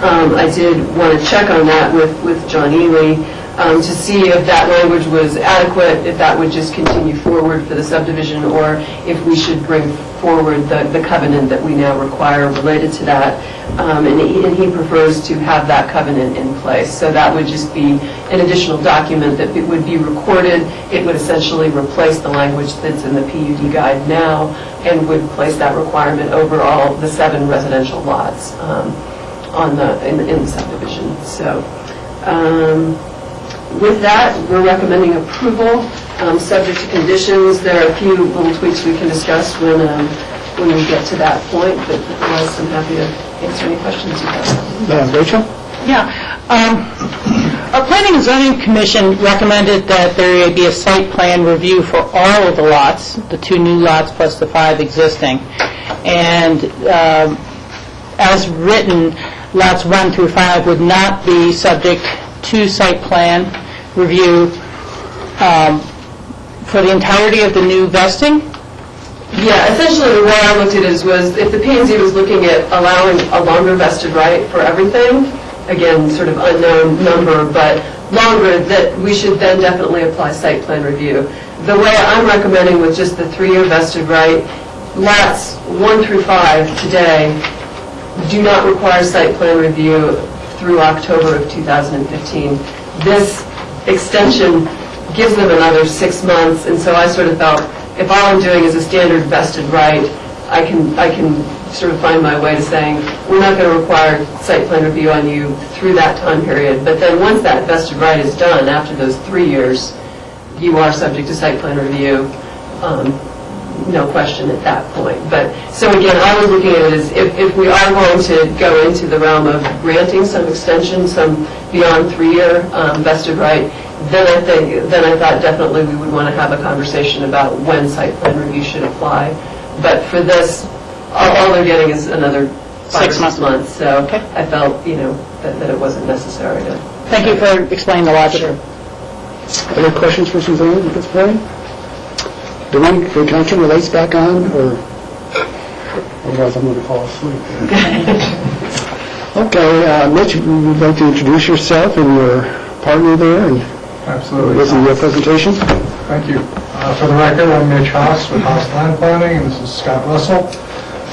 I did want to check on that with John Ely to see if that language was adequate, if that would just continue forward for the subdivision, or if we should bring forward the covenant that we now require related to that. And he prefers to have that covenant in place. So that would just be an additional document that would be recorded. It would essentially replace the language that's in the PUD guide now, and would place that requirement over all the 7 residential lots in the subdivision. So with that, we're recommending approval, subject to conditions. There are a few little tweaks we can discuss when we get to that point, but otherwise I'm happy to answer any questions you have. Rachel? Yeah. Our Planning and Zoning Commission recommended that there be a site plan review for all of the lots, the 2 new lots plus the 5 existing. And as written, lots 1 through 5 would not be subject to site plan review for the entirety of the new vesting. Yeah, essentially the way I looked at it was if the P&Z was looking at allowing a longer vested right for everything, again, sort of unknown number, but longer, that we should then definitely apply site plan review. The way I'm recommending with just the 3-year vested right, lots 1 through 5 today do not require site plan review through October of 2015. This extension gives them another 6 months, and so I sort of felt if all I'm doing is a standard vested right, I can sort of find my way to saying we're not going to require site plan review on you through that time period. But then once that vested right is done, after those 3 years, you are subject to site plan review, no question at that point. But so again, I was looking at it as if we are going to go into the realm of granting some extension, some beyond 3-year vested right, then I thought definitely we would want to have a conversation about when site plan review should apply. But for this, all they're getting is another 5 or 6 months. So Okay. I felt, that it wasn't necessary to. Thank you for explaining the logic. Other questions for Suzanne at this point? Do the connection relates back on, or otherwise I'm going to fall asleep? Okay, Mitch, would you like to introduce yourself and your partner there and Absolutely. listen to your presentation? Thank you. For the record, I'm Mitch Haas with Haas Land Planning, and this is Scott Russell,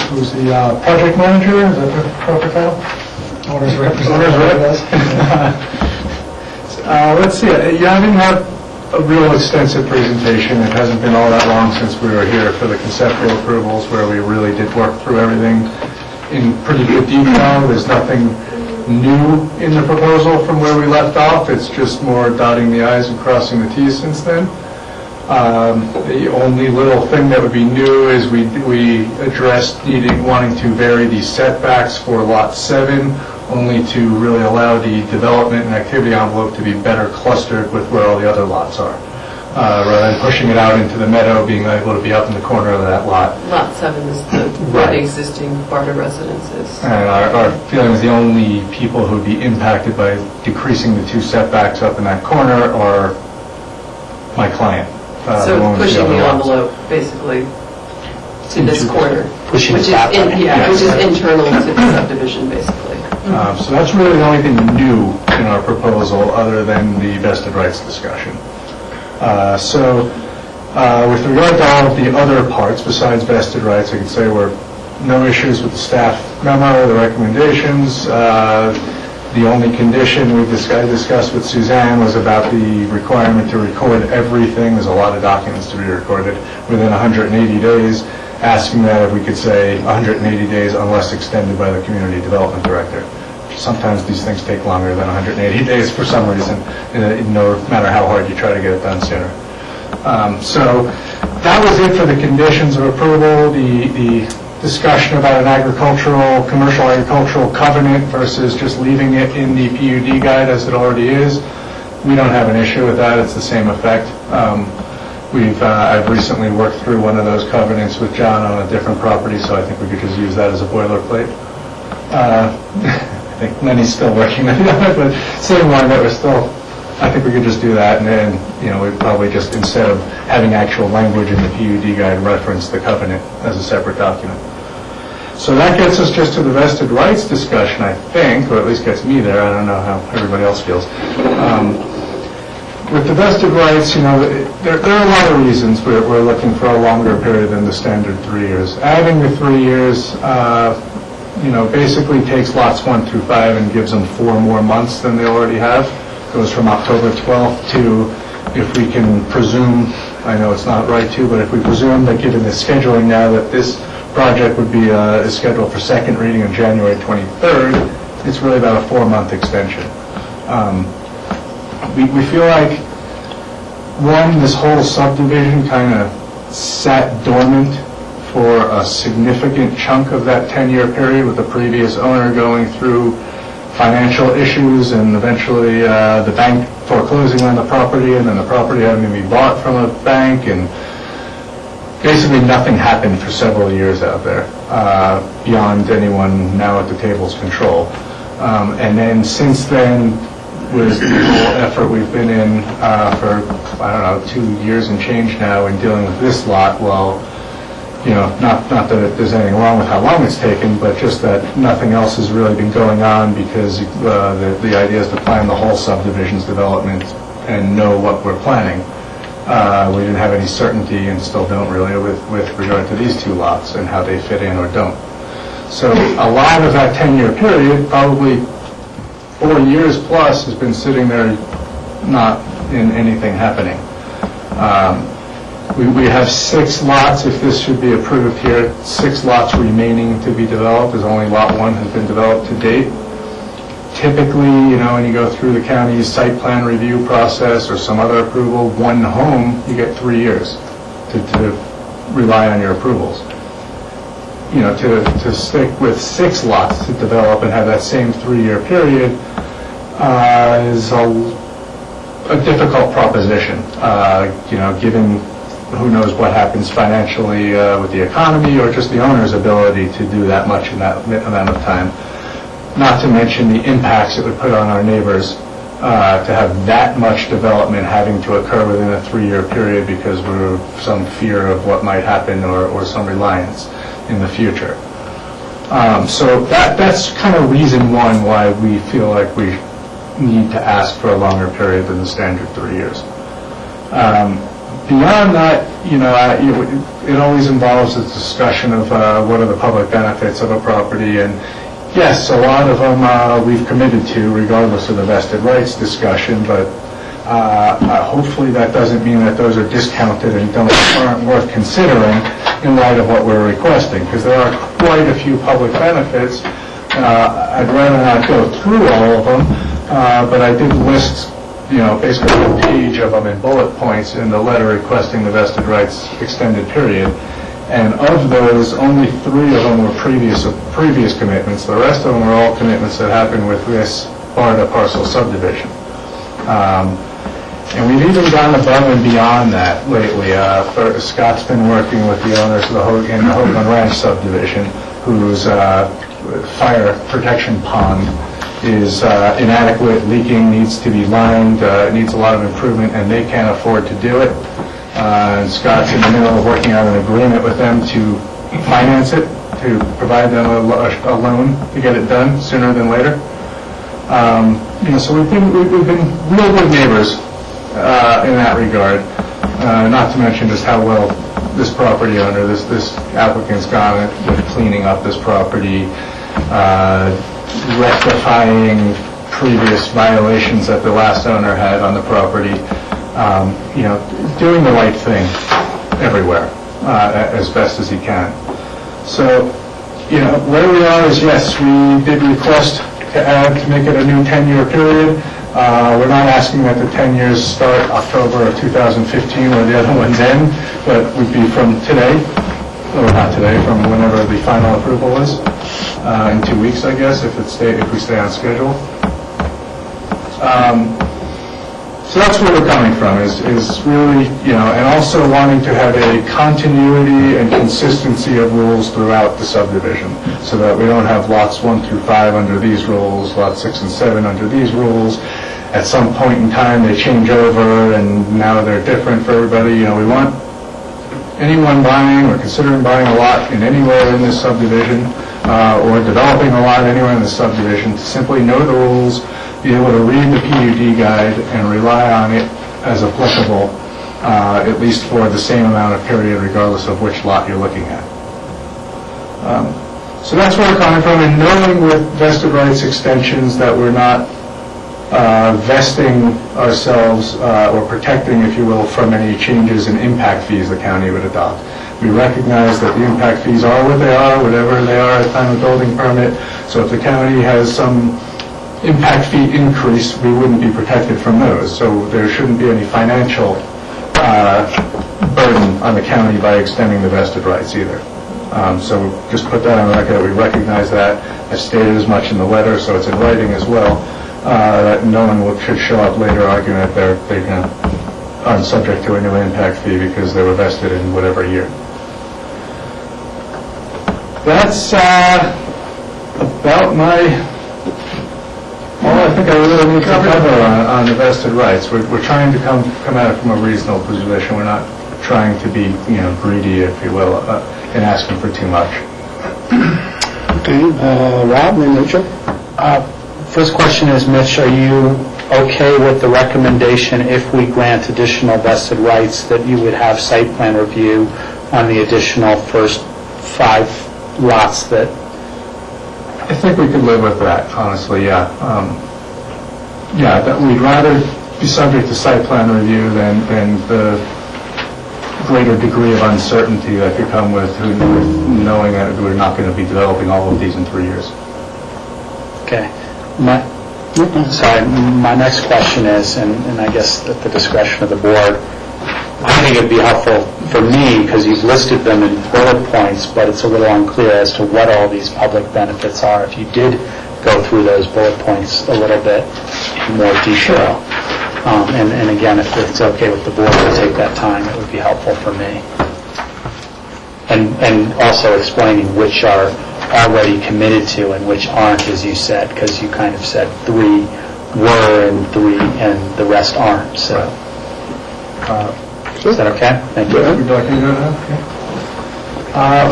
who's the project manager. Is that the proper title? Owner's representative. Let's see. I didn't have a real extensive presentation. It hasn't been all that long since we were here for the conceptual approvals, where we really did work through everything in pretty good detail. There's nothing new in the proposal from where we left off. It's just more dotting the i's and crossing the t's since then. The only little thing that would be new is we addressed wanting to vary the setbacks for Lot 7, only to really allow the development and activity envelope to be better clustered with where all the other lots are, rather than pushing it out into the meadow, being able to be up in the corner of that lot. Lot 7 is where the existing BARDA residence is. And our feeling is the only people who would be impacted by decreasing the 2 setbacks up in that corner are my client. So pushing the envelope, basically, to this corner. Pushing which it that way. Which is internal to the subdivision, basically. So that's really the only thing new in our proposal, other than the vested rights discussion. With regard to all of the other parts besides vested rights, I can say we're no issues with the staff memo, the recommendations. The only condition we discussed with Suzanne was about the requirement to record everything. There's a lot of documents to be recorded within 180 days, asking that if we could say 180 days unless extended by the community development director. Sometimes these things take longer than 180 days for some reason, no matter how hard you try to get it done sooner. So that was it for the conditions of approval. The discussion about an commercial agricultural covenant versus just leaving it in the PUD guide as it already is. We don't have an issue with that. It's the same effect. I've recently worked through one of those covenants with John on a different property, so I think we could just use that as a boilerplate. I think Lenny's still working on it, but same one that we're still, I think we could just do that, and then, we'd probably just, instead of having actual language in the PUD guide, reference the covenant as a separate document. So that gets us just to the vested rights discussion, I think, or at least gets me there. I don't know how everybody else feels. With the vested rights, there are a lot of reasons we're looking for a longer period than the standard 3 years. Adding the 3 years, basically takes lots 1 through 5 and gives them 4 more months than they already have. Goes from October 12th to, if we can presume, I know it's not right to, but if we presume that given the scheduling now that this project would be is scheduled for second reading on January 23rd, it's really about a 4-month extension. We feel like, one, this whole subdivision kind of sat dormant for a significant chunk of that 10-year period, with the previous owner going through financial issues and eventually the bank foreclosing on the property, and then the property having to be bought from a bank, and basically nothing happened for several years out there beyond anyone now at the table's control. And then since then, with the whole effort we've been in for, 2 years and change now in dealing with this lot, well, not that there's anything wrong with how long it's taken, but just that nothing else has really been going on, because the idea is to plan the whole subdivision's development and know what we're planning. We didn't have any certainty, and still don't really, with regard to these 2 lots and how they fit in or don't. So a lot of that 10-year period, probably 4 years plus, has been sitting there not in anything happening. We have 6 lots, if this should be approved here, 6 lots remaining to be developed, as only lot 1 has been developed to date. Typically, when you go through the county's site plan review process or some other approval, 1 home, you get 3 years to rely on your approvals. To stick with 6 lots to develop and have that same 3-year period is a difficult proposition, given who knows what happens financially with the economy, or just the owner's ability to do that much in that amount of time. Not to mention the impacts it would put on our neighbors to have that much development having to occur within a 3-year period because we're some fear of what might happen, or some reliance in the future. So that's kind of reason 1 why we feel like we need to ask for a longer period than the standard 3 years. Beyond that, it always involves a discussion of what are the public benefits of a property, and yes, a lot of them we've committed to, regardless of the vested rights discussion, but hopefully that doesn't mean that those are discounted and aren't worth considering in light of what we're requesting, because there are quite a few public benefits. I'd rather not go through all of them, but I did list basically a page of them in bullet points in the letter requesting the vested rights extended period. And of those, only 3 of them were previous commitments. The rest of them were all commitments that happened with this BARDA parcel subdivision. And we've even gone above and beyond that lately. Scott's been working with the owners of the Hoagland Ranch subdivision, whose fire protection pond is inadequate, leaking, needs to be lined, needs a lot of improvement, and they can't afford to do it. And Scott's in the middle of working out an agreement with them to finance it, to provide them a loan to get it done sooner than later. So we've been real good neighbors in that regard. not to mention just how well this property owner, this applicant's gone with cleaning up this property, rectifying previous violations that the last owner had on the property, doing the right thing everywhere as best as he can. So, where we are is, yes, we did request to make it a new 10-year period. We're not asking that the 10 years start October of 2015 where the other ones end, but would be from today, or not today, from whenever the final approval is, in 2 weeks, I guess, if we stay on schedule. So that's where we're coming from, is really, and also wanting to have a continuity and consistency of rules throughout the subdivision, so that we don't have lots 1 through 5 under these rules, lots 6 and 7 under these rules. At some point in time, they change over, and now they're different for everybody. We want anyone buying or considering buying a lot in anywhere in this subdivision, or developing a lot anywhere in this subdivision, to simply know the rules, be able to read the PUD guide and rely on it as applicable, at least for the same amount of period, regardless of which lot you're looking at. So that's where we're coming from, and knowing with vested rights extensions that we're not vesting ourselves or protecting, if you will, from any changes in impact fees the county would adopt. We recognize that the impact fees are what they are, whatever they are at the time of building permit. So if the county has some impact fee increase, we wouldn't be protected from those. So there shouldn't be any financial burden on the county by extending the vested rights either. So just put that on the record, that we recognize that. I've stated as much in the letter, so it's in writing as well, that no one should show up later arguing that they're aren't subject to a new impact fee because they were vested in whatever year. That's about all I think I really need to cover on the vested rights. We're trying to come at it from a reasonable position. We're not trying to be greedy, if you will, and asking for too much. Okay, Rob and Richard? First question is, Mitch, are you okay with the recommendation, if we grant additional vested rights, that you would have site plan review on the additional first 5 lots that... I think we could live with that, honestly, yeah. That we'd rather be subject to site plan review than the greater degree of uncertainty that could come with knowing that we're not going to be developing all of these in 3 years. Okay. My next question is, and I guess at the discretion of the board, I think it'd be helpful for me, because you've listed them in bullet points, but it's a little unclear as to what all these public benefits are. If you did go through those bullet points a little bit in more detail, and again, if it's okay with the board to take that time, it would be helpful for me. And also explaining which are already committed to and which aren't, as you said, because you kind of said 3 were and 3 and the rest aren't. So, is that okay? Thank you. Would you like me to do that?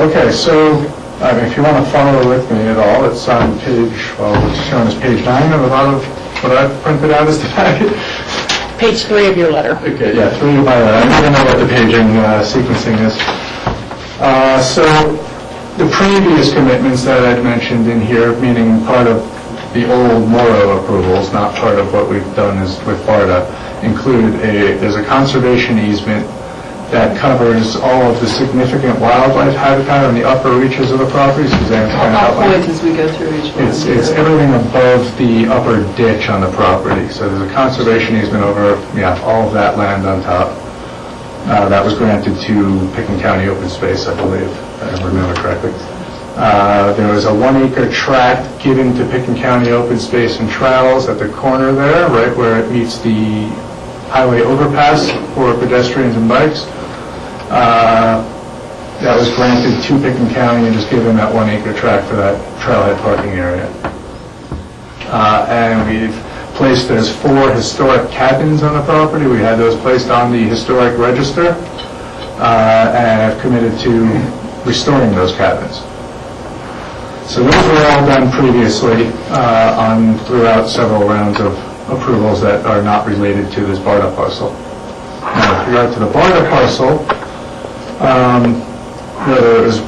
Okay, so if you want to follow with me at all, it's on what's shown as page 9 of a lot of what I've printed out as the packet. Page 3 of your letter. Okay, yeah, 3 of my letter. I don't know what the paging sequencing is. So the previous commitments that I'd mentioned in here, meaning part of the old Morrow approvals, not part of what we've done with BARDA, include there's a conservation easement that covers all of the significant wildlife habitat on the upper reaches of the properties. I'll point as we go through each one. It's everything above the upper ditch on the property. So there's a conservation easement over all of that land on top. That was granted to Pickens County Open Space, I believe, if I remember correctly. There was a 1-acre tract given to Pickens County Open Space and Trails at the corner there, right where it meets the highway overpass for pedestrians and bikes. That was granted to Pickens County and just given that 1-acre tract for that trailhead parking area. And we've placed, there's 4 historic cabins on the property. We had those placed on the historic register and have committed to restoring those cabins. So those were all done previously throughout several rounds of approvals that are not related to this BARDA parcel. Now, with regard to the Barter parcel, whether it was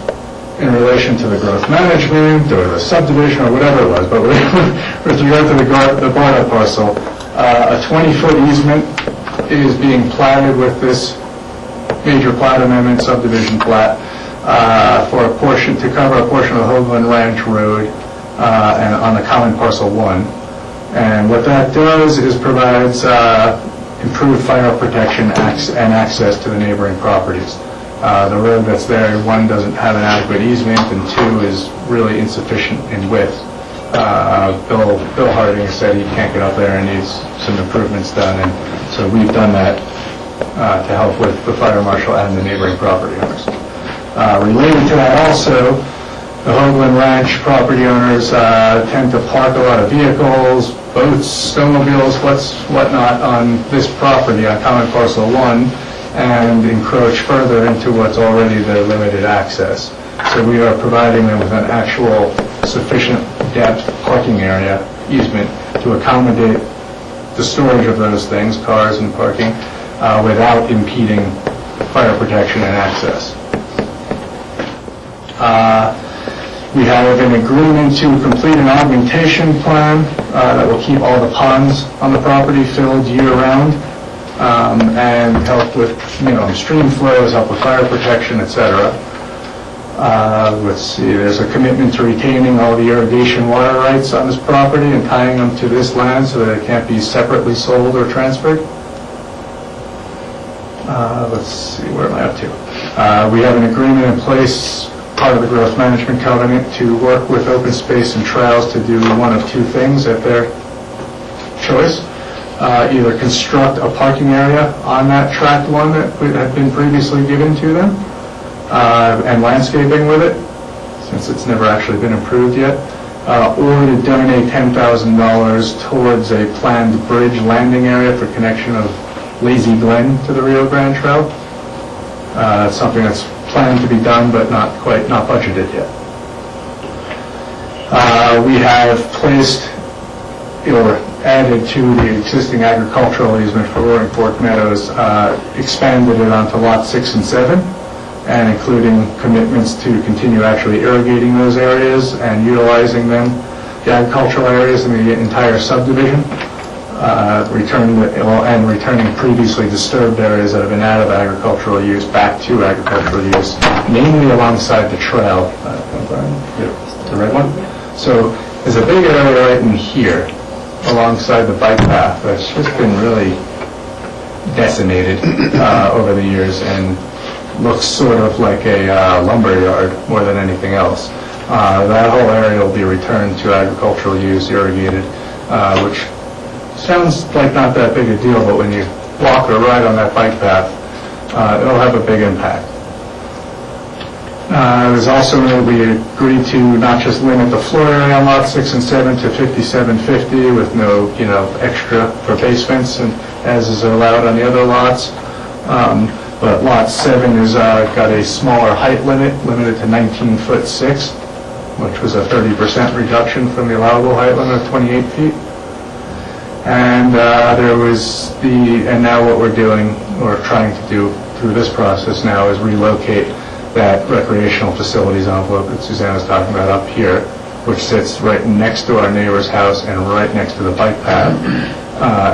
in relation to the growth management or the subdivision or whatever it was, but with regard to the Barter parcel, a 20-foot easement is being platted with this major plat amendment, subdivision plat, for a portion, to cover a portion of the Hoagland Ranch Road and on the common parcel 1. And what that does is provides improved fire protection and access to the neighboring properties. The road that's there, 1, doesn't have an adequate easement, and 2, is really insufficient in width. Bill Harding said he can't get up there and needs some improvements done, and so we've done that to help with the fire marshal and the neighboring property owners. Related to that also, the Hoagland Ranch property owners tend to park a lot of vehicles, boats, snowmobiles, whatnot on this property on common parcel 1, and encroach further into what's already their limited access. So we are providing them with an actual sufficient depth parking area easement to accommodate the storage of those things, cars and parking, without impeding fire protection and access. We have an agreement to complete an augmentation plan that will keep all the ponds on the property filled year-round and help with, stream flows, help with fire protection, etc. Let's see, there's a commitment to retaining all the irrigation water rights on this property and tying them to this land so that it can't be separately sold or transferred. Let's see, where am I up to? We have an agreement in place, part of the growth management covenant, to work with open space and trails to do one of 2 things at their choice. Either construct a parking area on that tract 1 that had been previously given to them, and landscaping with it, since it's never actually been improved yet, or to donate $10,000 towards a planned bridge landing area for connection of Lazy Glen to the Rio Grande Trail. That's something that's planned to be done, but not budgeted yet. We have placed or added to the existing agricultural easement for Roaring Fork Meadows, expanded it onto lot 6 and 7, and including commitments to continue actually irrigating those areas and utilizing them, the agricultural areas in the entire subdivision, returning previously disturbed areas that have been out of agricultural use back to agricultural use, mainly alongside the trail, the red one. So there's a big area right in here, alongside the bike path, that's just been really decimated over the years and looks sort of like a lumber yard more than anything else. That whole area will be returned to agricultural use, irrigated, which sounds like not that big a deal, but when you walk or ride on that bike path, it'll have a big impact. There's also, we agreed to not just limit the floor area on lot 6 and 7 to 5,750 with no, extra for basements, and as is allowed on the other lots. But lot 7 has got a smaller height limit, limited to 19'6", which was a 30% reduction from the allowable height limit of 28 feet. And and now what we're doing, or trying to do through this process now, is relocate that recreational facilities envelope that Suzanne was talking about up here, which sits right next to our neighbor's house and right next to the bike path,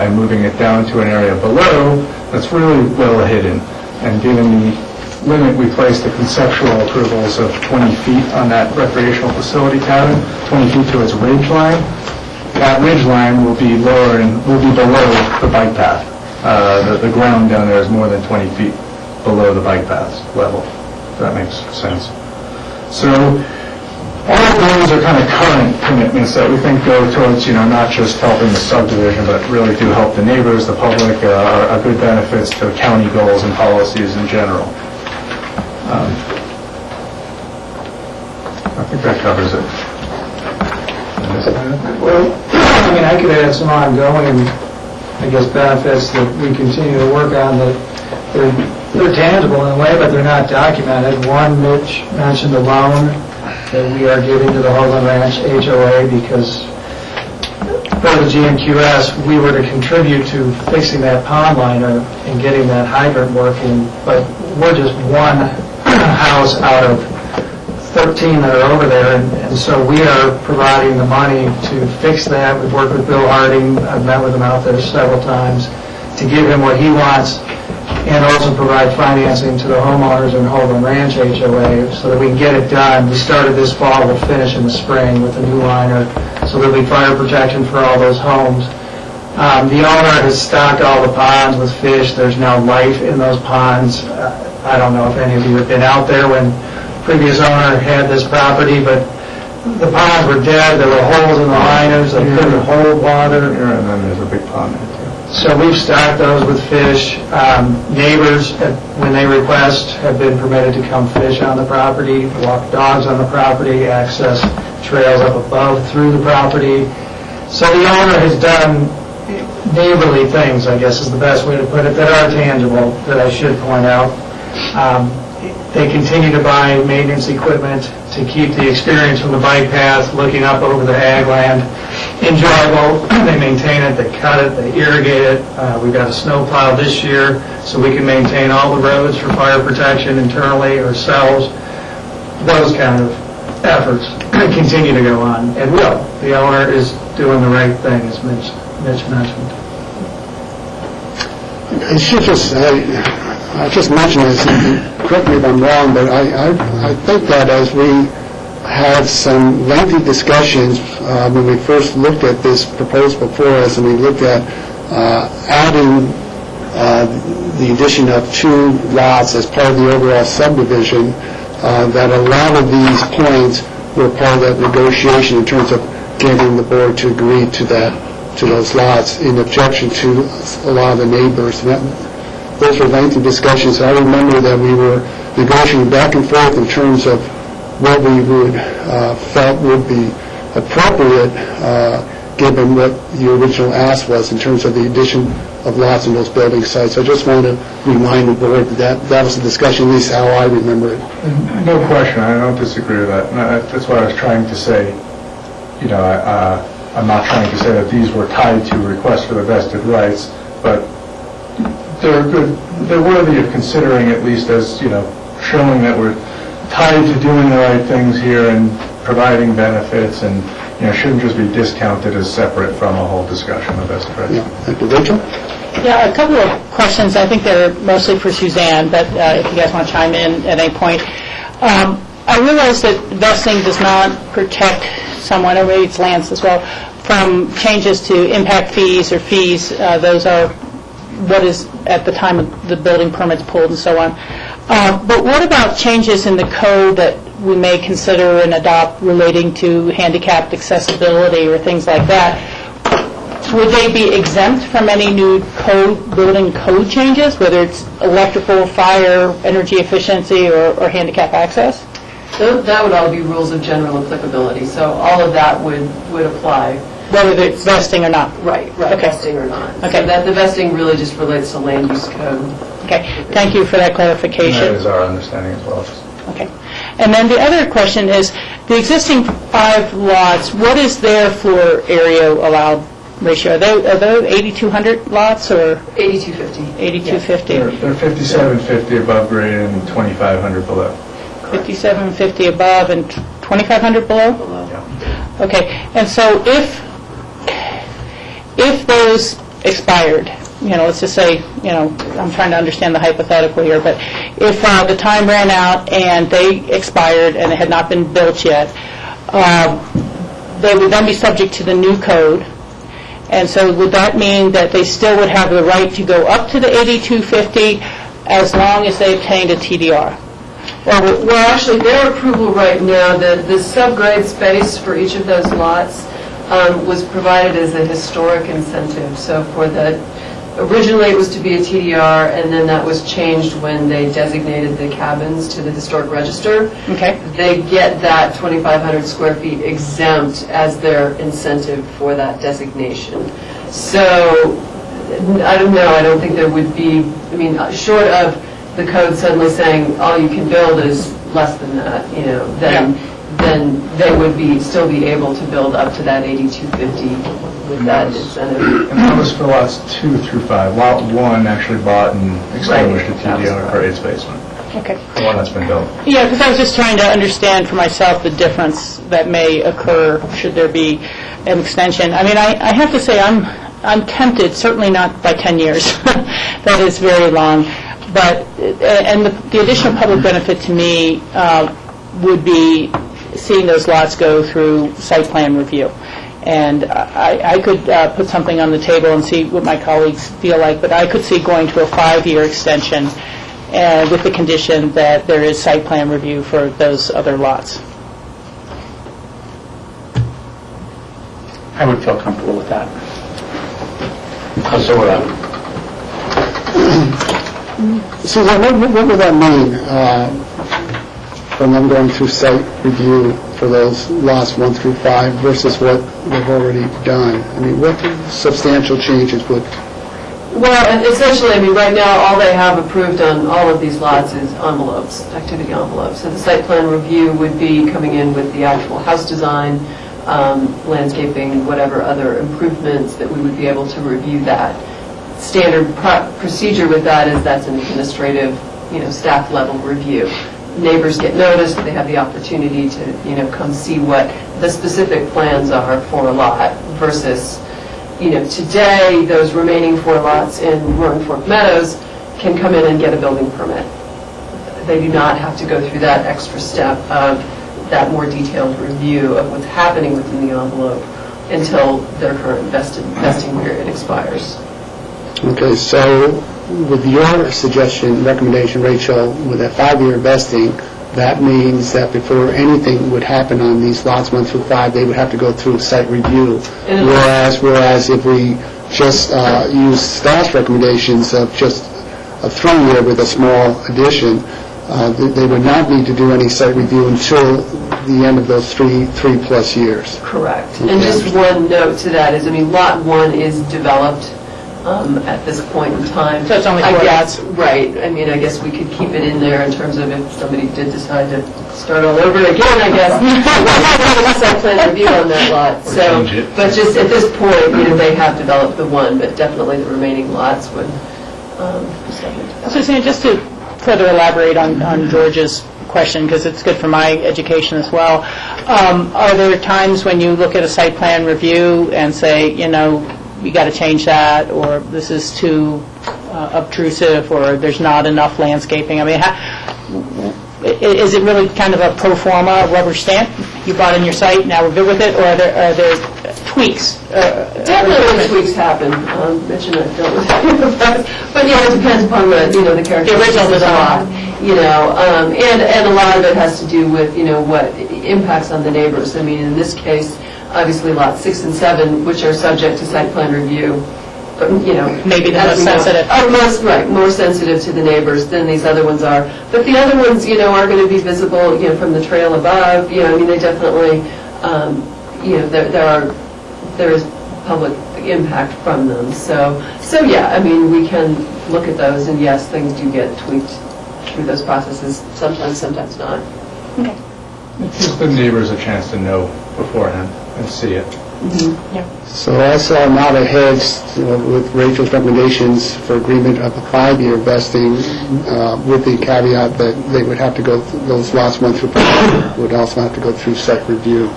and moving it down to an area below that's really well hidden. And given the limit we placed the conceptual approvals of 20 feet on that recreational facility cabin, 20 feet to its ridge line, that ridge line will be below the bike path. The ground down there is more than 20 feet below the bike path's level, if that makes sense. So all of those are kind of current commitments that we think go towards, not just helping the subdivision, but really do help the neighbors, the public, are good benefits to county goals and policies in general. I think that covers it. Well, I could add some ongoing, benefits that we continue to work on that they're tangible in a way, but they're not documented. One, Mitch mentioned the loan that we are giving to the Hoagland Ranch HOA because for the GMQS, we were to contribute to fixing that pond liner and getting that hydrant working, but we're just one house out of 13 that are over there, and so we are providing the money to fix that. We've worked with Bill Harding, I've met with him out there several times, to give him what he wants, and also provide financing to the homeowners in Holden Ranch HOA so that we can get it done. We started this fall, we'll finish in the spring with a new liner, so there'll be fire protection for all those homes. The owner has stocked all the ponds with fish. There's now life in those ponds. I don't know if any of you have been out there when previous owner had this property, but the ponds were dead. There were holes in the liners. They couldn't hold water. And then there's a big pond there, too. So we've stocked those with fish. Neighbors, when they request, have been permitted to come fish on the property, walk dogs on the property, access trails up above through the property. So the owner has done neighborly things, I guess is the best way to put it, that are tangible, that I should point out. They continue to buy maintenance equipment to keep the experience from the bike path, looking up over the ag land, enjoyable. They maintain it, they cut it, they irrigate it. We've got a snow plow this year, so we can maintain all the roads for fire protection internally ourselves. Those kind of efforts continue to go on, and will. The owner is doing the right thing, as Mitch mentioned. I should just, I just mentioned this, and correct me if I'm wrong, but I think that as we had some lengthy discussions when we first looked at this proposal before us, and we looked at adding the addition of 2 lots as part of the overall subdivision, that a lot of these points were part of that negotiation in terms of getting the board to agree to those lots in objection to a lot of the neighbors. Those were lengthy discussions. I remember that we were negotiating back and forth in terms of what we would felt would be appropriate given what the original ask was in terms of the addition of lots in those building sites. I just want to remind the board that was the discussion, at least how I remember it. No question, I don't disagree with that. That's what I was trying to say. You know, I'm not trying to say that these were tied to requests for the vested rights, but they're good. They're worthy of considering, at least as, you know, showing that we're tied to doing the right things here and providing benefits, and, you know, shouldn't just be discounted as separate from a whole discussion of vested rights. Yeah. Thank you. Rachel? Yeah, a couple of questions. I think they're mostly for Suzanne, but if you guys want to chime in at any point. I realize that vesting does not protect someone, or maybe it's Lance as well, from changes to impact fees or fees. Those are what is at the time of the building permits pulled and so on. But what about changes in the code that we may consider and adopt relating to handicapped accessibility or things like that? Would they be exempt from any new building code changes, whether it's electrical, fire, energy efficiency, or handicap access? That would all be rules of general applicability, so all of that would apply. Whether it's vesting or not? Right, Okay. vesting or not. Okay. So that the vesting really just relates to land use code. Okay, thank you for that And clarification. that is our understanding as well. Okay. And then the other question is, the existing 5 lots, what is their floor area allowed ratio? Are they 8,200 lots or 8250. 8,250? They're 5750 above grade and 2500 below. 5,750 above and 2,500 below? Okay, and so if those expired, you know, let's just say, you know, I'm trying to understand the hypothetical here, but if the time ran out and they expired and it had not been built yet, they would then be subject to the new code. And so would that mean that they still would have the right to go up to the 8,250 as long as they obtained a TDR? Well, actually, their approval right now, the subgrade space for each of those lots was provided as a historic incentive. So originally it was to be a TDR, and then that was changed when they designated the cabins to the historic register. Okay. They get that 2,500 square feet exempt as their incentive for that designation. So, I don't know, I don't think there would be, I mean, short of the code suddenly saying all you can build is less than that, you know, then they would still be able to build up to that 8,250 with that incentive. And that was for lots 2 through 5. Lot 1 actually bought and extinguished a TDR for its basement, Okay. the one that's been built. Yeah, because I was just trying to understand for myself the difference that may occur should there be an extension. I mean, I have to say, I'm tempted, certainly not by 10 years. That is very long. But, and the additional public benefit to me would be seeing those lots go through site plan review. And I could put something on the table and see what my colleagues feel like, but I could see going to a 5-year extension with the condition that there is site plan review for those other lots. I would feel comfortable with that. So would I. Susan, what would that mean from them going through site review for those lots 1 through 5 versus what they've already done? I mean, what substantial changes would... Well, and essentially, I mean, right now, all they have approved on all of these lots is envelopes, activity envelopes. So the site plan review would be coming in with the actual house design, landscaping, whatever other improvements that we would be able to review that. Standard procedure with that is that's an administrative, staff level review. Neighbors get noticed, they have the opportunity to, come see what the specific plans are for a lot versus, today, those remaining 4 lots in Roaring Fork Meadows can come in and get a building permit. They do not have to go through that extra step of that more detailed review of what's happening within the envelope until their current vesting period expires. Okay, so with your suggestion, recommendation, Rachel, with a 5-year vesting, that means that before anything would happen on these lots 1 through 5, they would have to go through site review. Whereas if we just use staff's recommendations of just a 3-year with a small addition, they would not need to do any site review until the end of those 3+ years. Correct. And just one note to that is, Lot 1 is developed at this point in time. So it's only 4 lots? Right. I guess we could keep it in there in terms of if somebody did decide to start all over again, I guess. We'll have a site plan review on that lot. So, but just at this point, they have developed the 1, but definitely the remaining lots would be subject to that. So, Sam, just to further elaborate on George's question, because it's good for my education as well, are there times when you look at a site plan review and say, you got to change that, or this is too obtrusive, or there's not enough landscaping? Is it really kind of a pro forma rubber stamp? You brought in your site, now we're good with it, or are there tweaks? Definitely tweaks happen. Mitch and I dealt with that. But it depends upon the characteristics of the lot. And a lot of it has to do with what impacts on the neighbors. In this case, obviously lots 6 and 7, which are subject to site plan review, but, maybe the most sensitive. More sensitive to the neighbors than these other ones are. But the other ones, are going to be visible, from the trail above. They definitely, there is public impact from them. So yeah, we can look at those, and yes, things do get tweaked through those processes. Sometimes not. Okay. It gives the neighbors a chance to know beforehand and see it. Mm-hmm. Yeah. So also nod ahead with Rachel's recommendations for agreement of a 5-year vesting with the caveat that they would have to go, those lots 1 through 5 would also have to go through site review.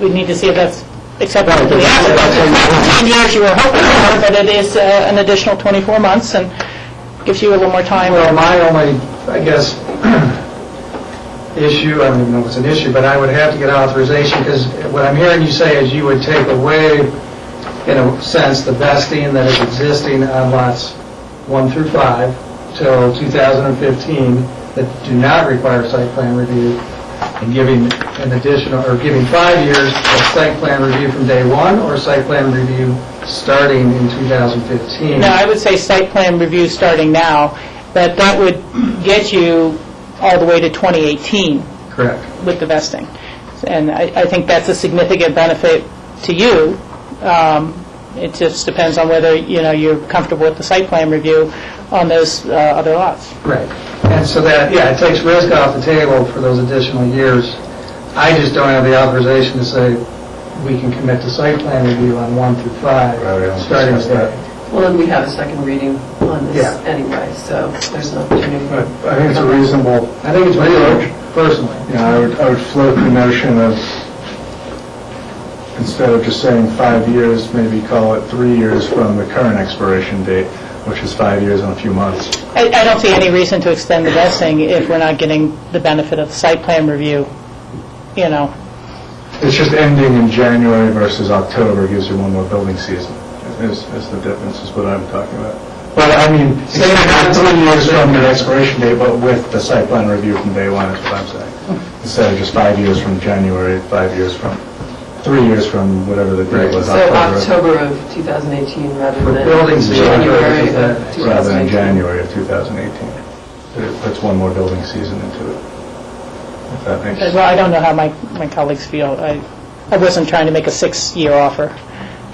We need to see if that's acceptable to the applicant. 10 years you were hoping for, but it is an additional 24 months and gives you a little more time. Well, my only, I guess, issue, I don't even know if it's an issue, but I would have to get authorization, because what I'm hearing you say is you would take away, in a sense, the vesting that is existing on lots 1 through 5 till 2015 that do not require site plan review, and giving an additional, or giving 5 years of site plan review from day 1, or site plan review starting in 2015? No, I would say site plan review starting now, but that would get you all the way to 2018. Correct. With the vesting. And I think that's a significant benefit to you. It just depends on whether, you're comfortable with the site plan review on those other lots. Right. And so that, it takes risk off the table for those additional years. I just don't have the authorization to say, we can commit to site plan review on 1 through 5, starting today. Well, and we have a second reading on this Yeah. anyway, so there's an opportunity. But I think it's a reasonable, I think it's reasonable, personally. I would float the notion of, instead of just saying 5 years, maybe call it 3 years from the current expiration date, which is 5 years and a few months. I don't see any reason to extend the vesting if we're not getting the benefit of the site plan review, you know. It's just ending in January versus October gives you one more building season, is the difference, is what I'm talking about. But I mean, say not 3 years from the expiration date, but with the site plan review from day one, is what I'm saying. Instead of just 5 years from January, 5 years from, 3 years from whatever the date was. So October of 2018 rather than building season. January of 2018. Rather than January of 2018. It puts one more building season into it, if that makes sense. Well, I don't know how my colleagues feel. I wasn't trying to make a 6-year offer,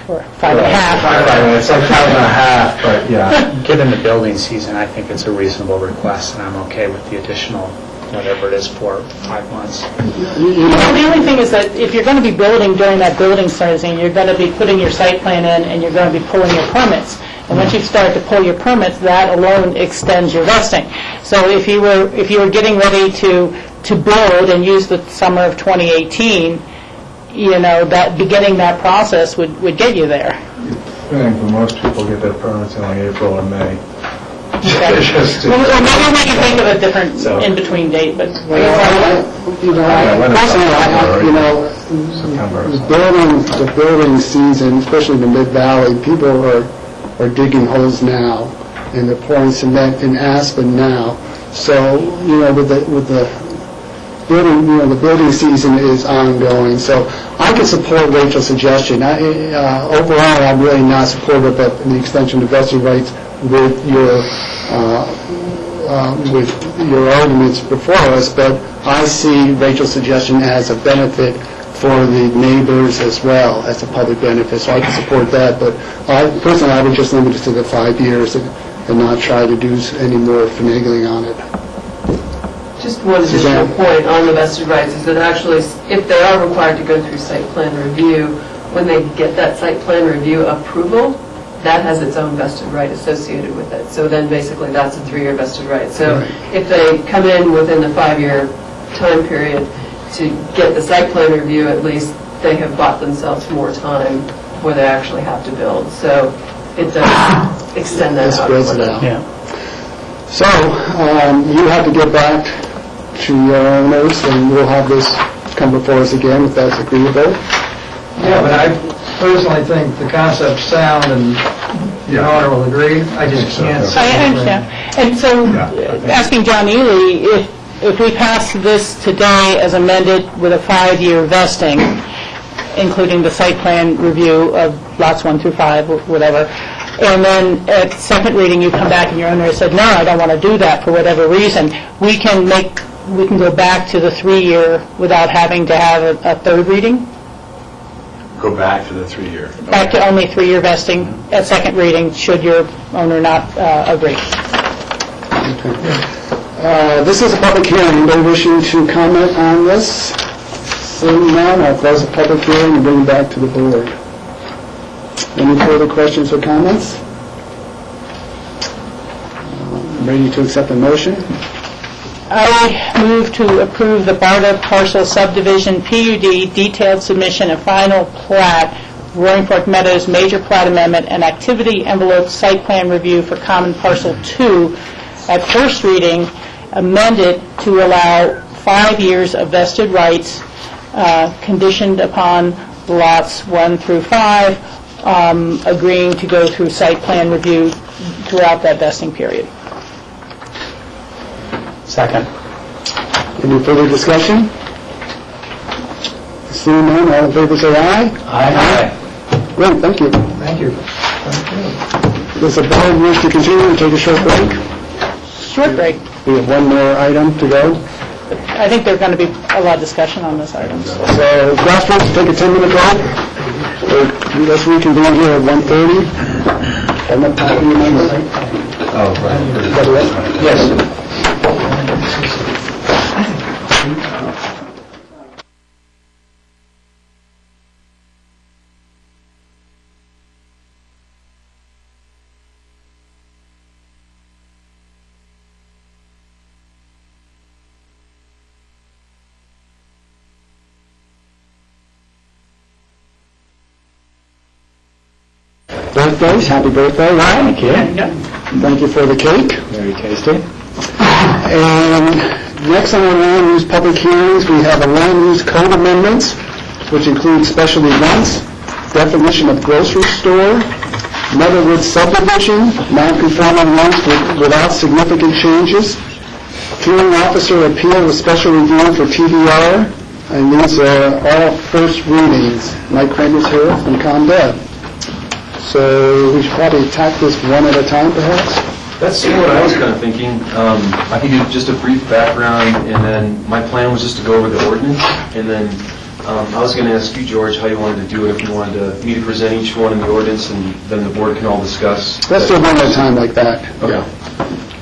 or 5.5. It's like 5.5, but yeah. Given the building season, I think it's a reasonable request, and I'm okay with the additional, whatever it is, 4 or 5 months. Well, the only thing is that if you're going to be building during that building season, you're going to be putting your site plan in, and you're going to be pulling your permits. And once you start to pull your permits, that alone extends your vesting. So if you were getting ready to build and use the summer of 2018, you know, that beginning that process would get you there. I think for most people get their permits in like April or May. Okay. Well, maybe we can think of a different in-between date, but... The building season, especially the Mid-Valley, people are digging holes now, and they're pouring cement in Aspen now. So, with the building, the building season is ongoing. So I can support Rachel's suggestion. Overall, I'm really not supportive of the extension of vesting rights with your arguments before us, but I see Rachel's suggestion as a benefit for the neighbors as well, as a public benefit, so I can support that, but personally, I would just limit it to the 5 years and not try to do any more finagling on it. Just one additional point on the vested rights is that actually, if they are required to go through site plan review, when they get that site plan review approval, that has its own vested right associated with it. So then basically that's a 3-year vested right. So if they come in within the 5-year time period to get the site plan review, at least they have bought themselves more time where they actually have to build. So it does extend that out. Yeah. So you have to get back to your owners, and we'll have this come before us again if that's agreeable. Yeah, but I personally think the concept's sound, and the owner will agree. I just can't. I understand. And so, asking John Ely, if we pass this today as amended with a 5-year vesting, including the site plan review of lots 1 through 5, or whatever, and then at second reading you come back and your owner has said, no, I don't want to do that for whatever reason, we can go back to the 3-year without having to have a third reading? Go back to the 3-year. Back to only 3-year vesting at second reading, should your owner not agree. This is a public hearing. Anybody wishing to comment on this? Seeing none, I'll close the public hearing and bring it back to the board. Any further questions or comments? Ready to accept the motion? I move to approve the BARDA parcel subdivision PUD detailed submission and final plat, Roaring Fork Meadows major plat amendment and activity envelope site plan review for common parcel 2 at first reading, amended to allow 5 years of vested rights, conditioned upon lots 1 through 5, agreeing to go through site plan review throughout that vesting period. Second. Any further discussion? Seeing none, all in favor say aye. Aye. Great, thank you. Thank you. Does the board wish to continue and take a short break? Short break. We have one more item to go. I think there's going to be a lot of discussion on this item. So, grassroots, take a 10-minute break. Let's reconvene here at 1:30. I'm not talking to you. Oh, right. Yes. birthdays. Happy birthday, Ryan. Thank you. Thank you for the cake. Very tasty. And next on our land use public hearings, we have a land use code amendments, which include special events, definition of grocery store, Meadowwood subdivision, non-conforming use without significant changes, hearing officer appeal with special review for TDR, and these are all first readings. Mike Kramer's here from ComDev. So we should probably attack this one at a time, perhaps? That's what I was kind of thinking. I can give just a brief background, and then my plan was just to go over the ordinance, and then I was going to ask you, George, how you wanted to do it, if you wanted me to present each one in the ordinance, and then the board can all discuss. Let's do it one at a time like that. Okay.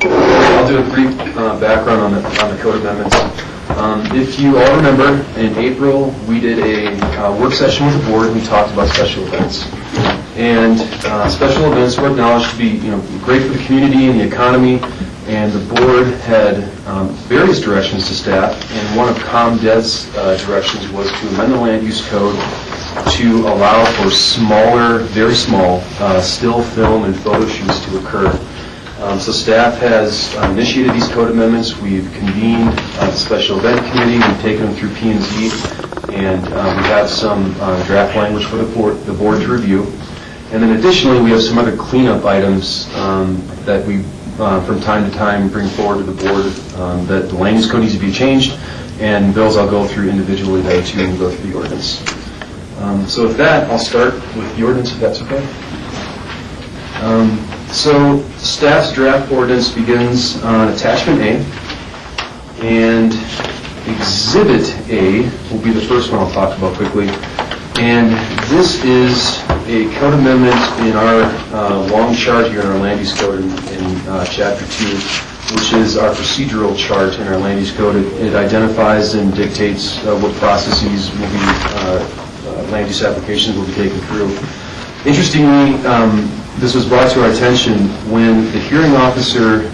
I'll do a brief background on the code amendments. If you all remember, in April, we did a work session with the board, and we talked about special events. And special events were acknowledged to be, great for the community and the economy, and the board had various directions to staff, and one of ComDev's directions was to amend the land use code to allow for smaller, very small, still film and photo shoots to occur. So staff has initiated these code amendments. We've convened the special event committee. We've taken them through P&Z, and we have some draft language for the board to review. And then additionally, we have some other cleanup items that we, from time to time, bring forward to the board that the land use code needs to be changed, and bills I'll go through individually there too and go through the ordinance. So with that, I'll start with the ordinance, if that's okay. So staff's draft ordinance begins on attachment A, and Exhibit A will be the first one I'll talk about quickly. And this is a code amendment in our long chart here in our land use code in Chapter 2, which is our procedural chart in our land use code. It identifies and dictates what processes will be, land use applications will be taken through. Interestingly, this was brought to our attention when the hearing officer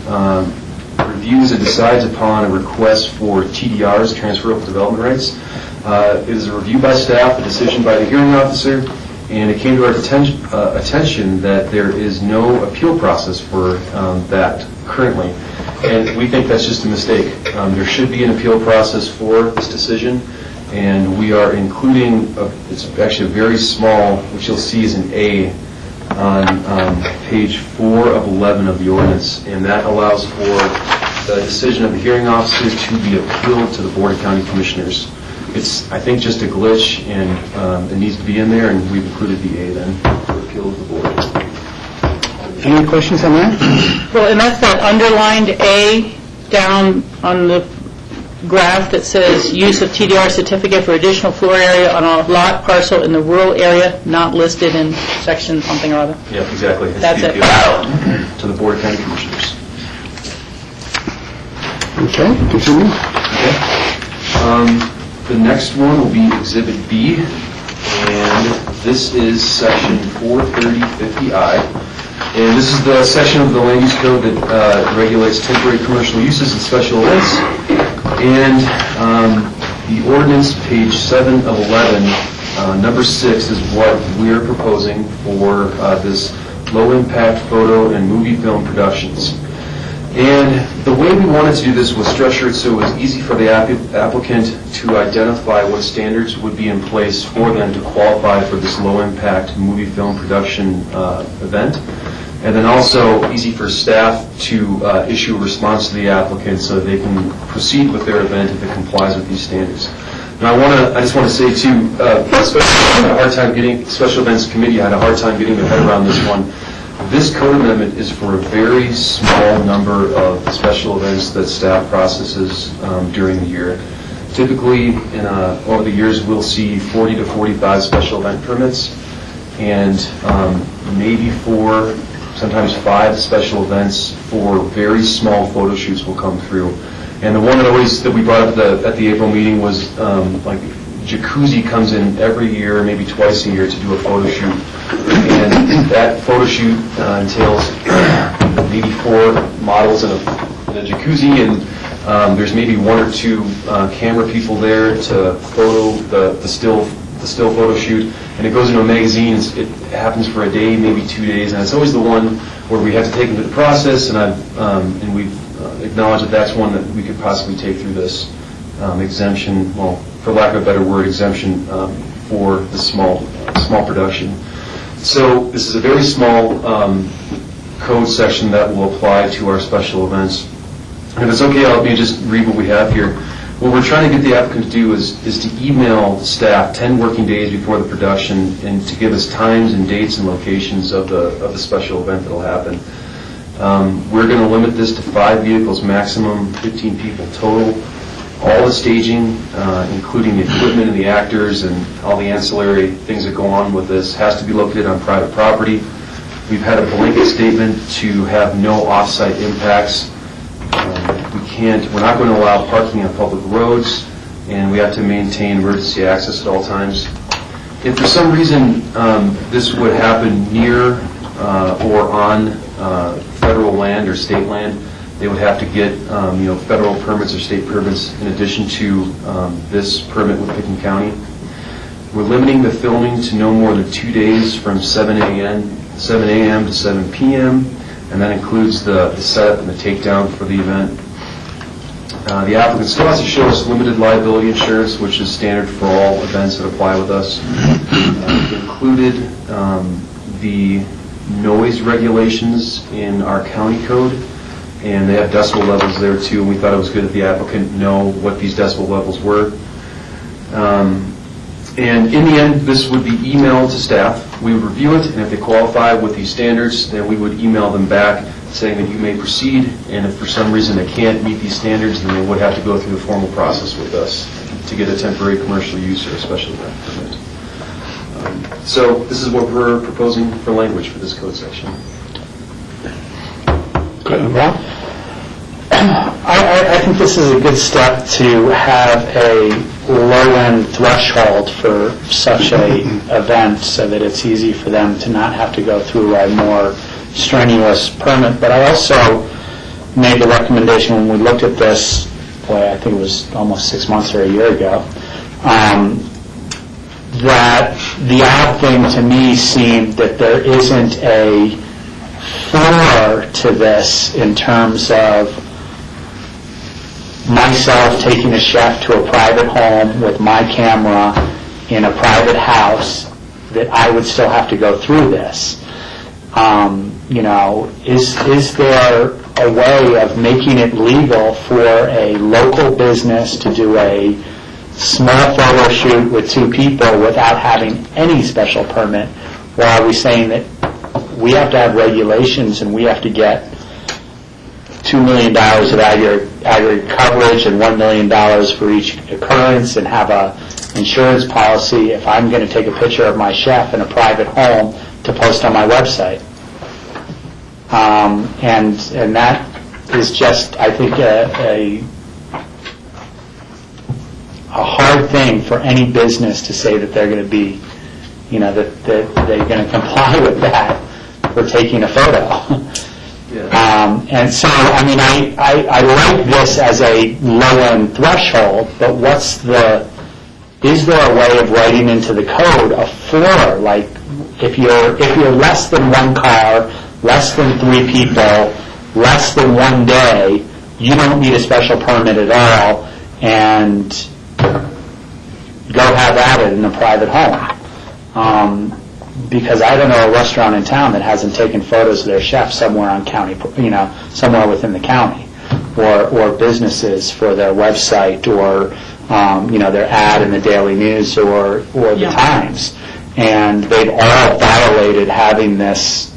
reviews and decides upon a request for TDRs, transferable development rights. It is a review by staff, a decision by the hearing officer, and it came to our attention that there is no appeal process for that currently. And we think that's just a mistake. There should be an appeal process for this decision, and we are including, it's actually a very small, which you'll see is an A on page 4 of 11 of the ordinance, and that allows for the decision of the hearing officer to be appealed to the Board of County Commissioners. It's, I think, just a glitch, and it needs to be in there, and we've included the A then for appeal to the board. Any questions on that? Well, and that's that underlined A down on the graph that says use of TDR certificate for additional floor area on a lot parcel in the rural area not listed in section something or other. Yeah, exactly. That's it. To the Board of County Commissioners. Okay, continue. Okay. The next one will be Exhibit B, and this is Section 43050I. And this is the section of the land use code that regulates temporary commercial uses and special events. And the ordinance, page 7 of 11, number 6 is what we're proposing for this low-impact photo and movie film productions. And the way we wanted to do this was structure it so it was easy for the applicant to identify what standards would be in place for them to qualify for this low-impact movie film production event. And then also easy for staff to issue a response to the applicant so that they can proceed with their event if it complies with these standards. Now I just want to say too, especially I had a hard time getting, Special Events Committee had a hard time getting their head around this one. This code amendment is for a very small number of special events that staff processes during the year. Typically, over the years, we'll see 40 to 45 special event permits, and maybe 4, sometimes 5 special events for very small photo shoots will come through. And the one that we brought up at the April meeting was like Jacuzzi comes in every year, maybe twice a year, to do a photo shoot. And that photo shoot entails maybe 4 models in a jacuzzi, and there's maybe 1 or 2 camera people there to photo the still the still photo shoot, and it goes into a magazine. It happens for a day, maybe 2 days, and it's always the one where we have to take them through the process, and we've acknowledged that that's one that we could possibly take through this exemption, well, for lack of a better word, exemption for the small production. So this is a very small code section that will apply to our special events. And if it's okay, I'll just read what we have here. What we're trying to get the applicant to do is to email staff 10 working days before the production and to give us times and dates and locations of the special event that will happen. We're going to limit this to 5 vehicles maximum, 15 people total. All the staging, including the equipment and the actors and all the ancillary things that go on with this, has to be located on private property. We've had a blanket statement to have no off-site impacts. We're not going to allow parking on public roads, and we have to maintain emergency access at all times. If for some reason this would happen near or on federal land or state land, they would have to get federal permits or state permits in addition to this permit with Pickens County. We're limiting the filming to no more than 2 days from 7 a.m. to 7 p.m., and that includes the setup and the takedown for the event. The applicant still has to show us limited liability insurance, which is standard for all events that apply with us. Included the noise regulations in our county code, and they have decibel levels there too, and we thought it was good that the applicant know what these decibel levels were. And in the end, this would be emailed to staff. We would review it, and if they qualify with these standards, then we would email them back saying that you may proceed, and if for some reason they can't meet these standards, then they would have to go through the formal process with us to get a temporary commercial use or a special event permit. So this is what we're proposing for language for this code section. Good. Rob? I think this is a good step to have a low-end threshold for such a event so that it's easy for them to not have to go through a more strenuous permit. But I also made the recommendation when we looked at this, I think it was almost 6 months or a year ago, that the odd thing to me seemed that there isn't a floor to this in terms of myself taking a chef to a private home with my camera in a private house, that I would still have to go through this. Is there a way of making it legal for a local business to do a small photo shoot with 2 people without having any special permit? Or are we saying that we have to have regulations and we have to get $2 million of aggregate coverage and $1 million for each occurrence and have a insurance policy if I'm going to take a picture of my chef in a private home to post on my website? And that is just, I think, a hard thing for any business to say that they're going to be, that they're going to comply with that for taking a photo. And so, I like this as a low-end threshold, but is there a way of writing into the code a floor? Like, if you're less than 1 car, less than 3 people, less than 1 day, you don't need a special permit at all, and go have at it in a private home. Because I don't know a restaurant in town that hasn't taken photos of their chef somewhere on county, somewhere within the county, or businesses for their website, or their ad in the Daily News or the Times, and they've all violated having this,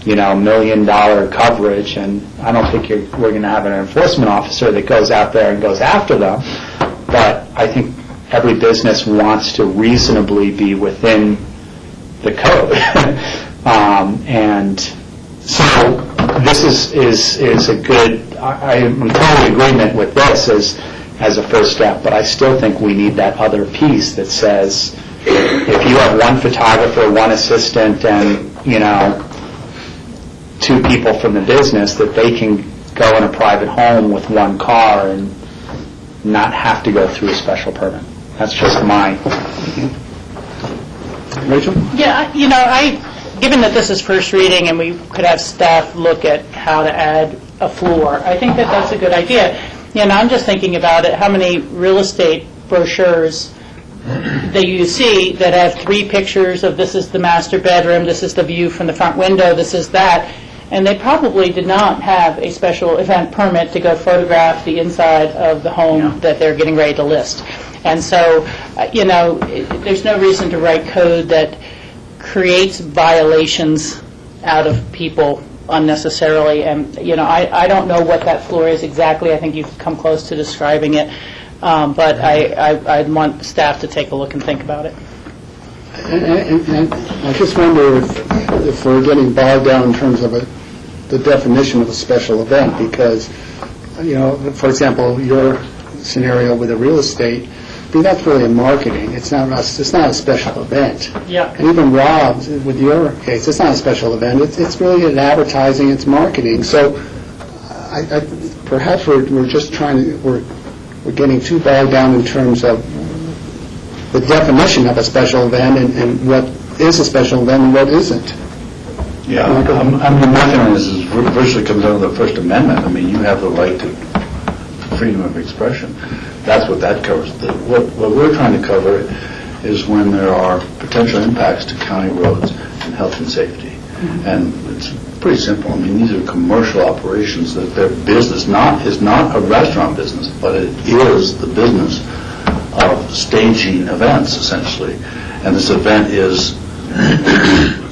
$1 million coverage. And I don't think we're going to have an enforcement officer that goes out there and goes after them, but I think every business wants to reasonably be within the code. And so this is a good, I'm in total agreement with this as a first step, but I still think we need that other piece that says if you have 1 photographer, 1 assistant, and 2 people from the business, that they can go in a private home with 1 car and not have to go through a special permit. That's just my Rachel? Yeah, given that this is first reading and we could have staff look at how to add a floor, I think that that's a good idea. I'm just thinking about it, how many real estate brochures that you see that have 3 pictures of this is the master bedroom, this is the view from the front window, this is that, and they probably did not have a special event permit to go photograph the inside of the home that they're getting ready to list. And so, there's no reason to write code that creates violations out of people unnecessarily. And, I don't know what that floor is exactly. I think you've come close to describing it. But I'd want staff to take a look and think about it. And I just wonder if we're getting bogged down in terms of the definition of a special event, because, for example, your scenario with the real estate, that's really a marketing. It's not a special event. Yeah. And even Rob's, with your case, it's not a special event. It's really an advertising. It's marketing. So perhaps we're just we're getting too bogged down in terms of the definition of a special event and what is a special event and what isn't. Yeah, my feeling is virtually comes out of the First Amendment. I mean, you have the right to freedom of expression. That's what that covers. What we're trying to cover is when there are potential impacts to county roads and health and safety. And it's pretty simple. I mean, these are commercial operations. That their business is not a restaurant business, but it is the business of staging events, essentially. And this event is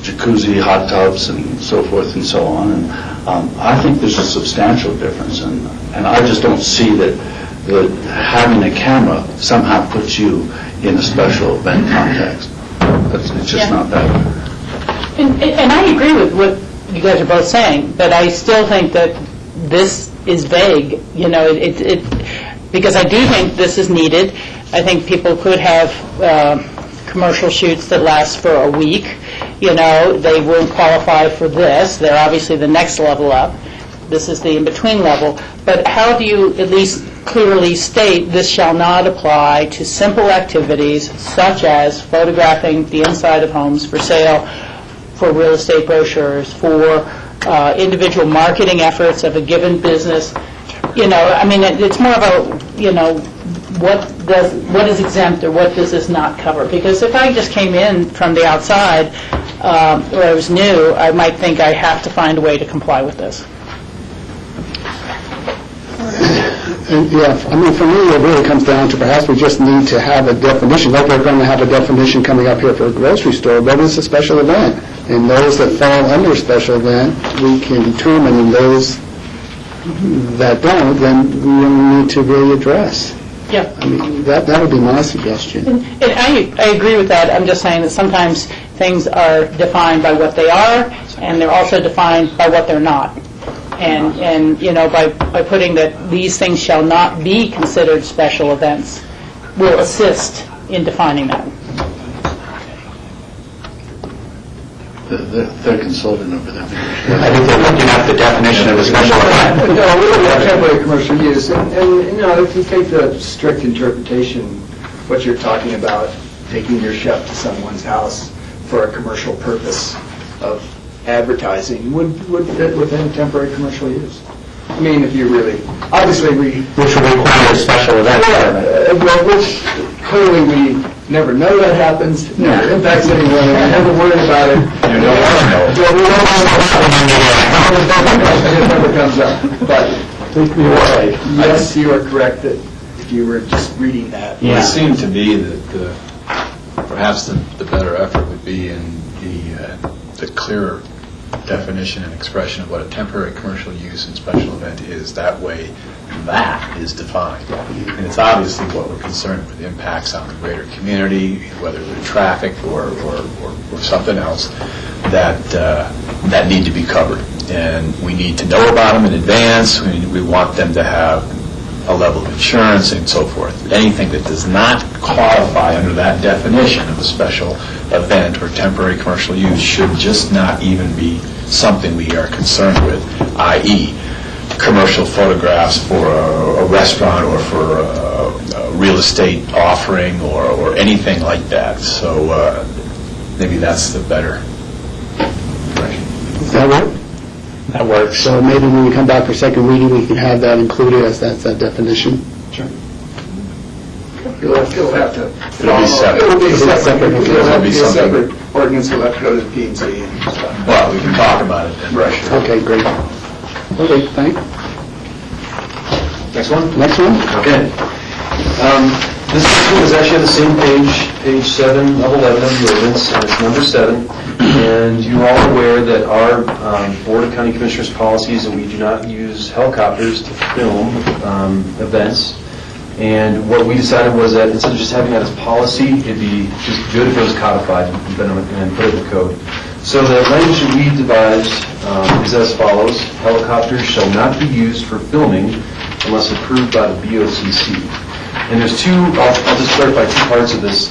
jacuzzi, hot tubs, and so forth and so on. And I think there's a substantial difference. And I just don't see that having a camera somehow puts you in a special event context. It's just not that. And I agree with what you guys are both saying, but I still think that this is vague, because I do think this is needed. I think people could have commercial shoots that last for a week. They won't qualify for this. They're obviously the next level up. This is the in-between level. But how do you at least clearly state this shall not apply to simple activities such as photographing the inside of homes for sale, for real estate brochures, for individual marketing efforts of a given business? It's more about, what is exempt or what does this not cover? Because if I just came in from the outside or I was new, I might think I have to find a way to comply with this. And for me, it really comes down to perhaps we just need to have a definition, like we're going to have a definition coming up here for a grocery store. What is a special event? And those that fall under a special event, we can determine, and those that don't, then we need to really address. Yeah. That would be my suggestion. And I agree with that. I'm just saying that sometimes things are defined by what they are, and they're also defined by what they're not. And by putting that these things shall not be considered special events will assist in defining that. They're consulting over there. I think they're looking at the definition of a special event. No, we don't have temporary commercial use. And if you take the strict interpretation, what you're talking about, taking your chef to someone's house for a commercial purpose of advertising would fit within temporary commercial use. I mean, if you really, obviously which would require a special event. which clearly we never know that happens, never impacts anyone, we never worry about it. You don't want to know. We don't know it never comes up. But yes, you are correct that if you were just reading that. It seemed to me that perhaps the better effort would be in the clearer definition and expression of what a temporary commercial use and special event is. That way, that is defined. And it's obviously what we're concerned with, impacts on the greater community, whether it's traffic or something else, that need to be covered. And we need to know about them in advance. We want them to have a level of insurance and so forth. Anything that does not qualify under that definition of a special event or temporary commercial use should just not even be something we are concerned with, i.e. commercial photographs for a restaurant or for a real estate offering or anything like that. So maybe that's the better direction. Does that work? That works. So maybe when we come back for second reading, we can have that included as that's that definition. Sure. You'll have to. It'll be separate. It'll be It'll be separate. separate. It'll be a Something- separate ordinance, we'll have to go to the P&Z and stuff. Well, we can talk about it then. Right. Okay, great. Okay, thanks. Next one? Next one? Okay. This one is actually on the same page 7 of 11 of the ordinance, and it's number 7. And you're all aware that our Board of County Commissioners policies, and we do not use helicopters to film events. And what we decided was that instead of just having that as policy, it'd be just good if it was codified and put it in the code. So the language that we devised is as follows: helicopters shall not be used for filming unless approved by the BOCC. And there's two, I'll just clarify two parts of this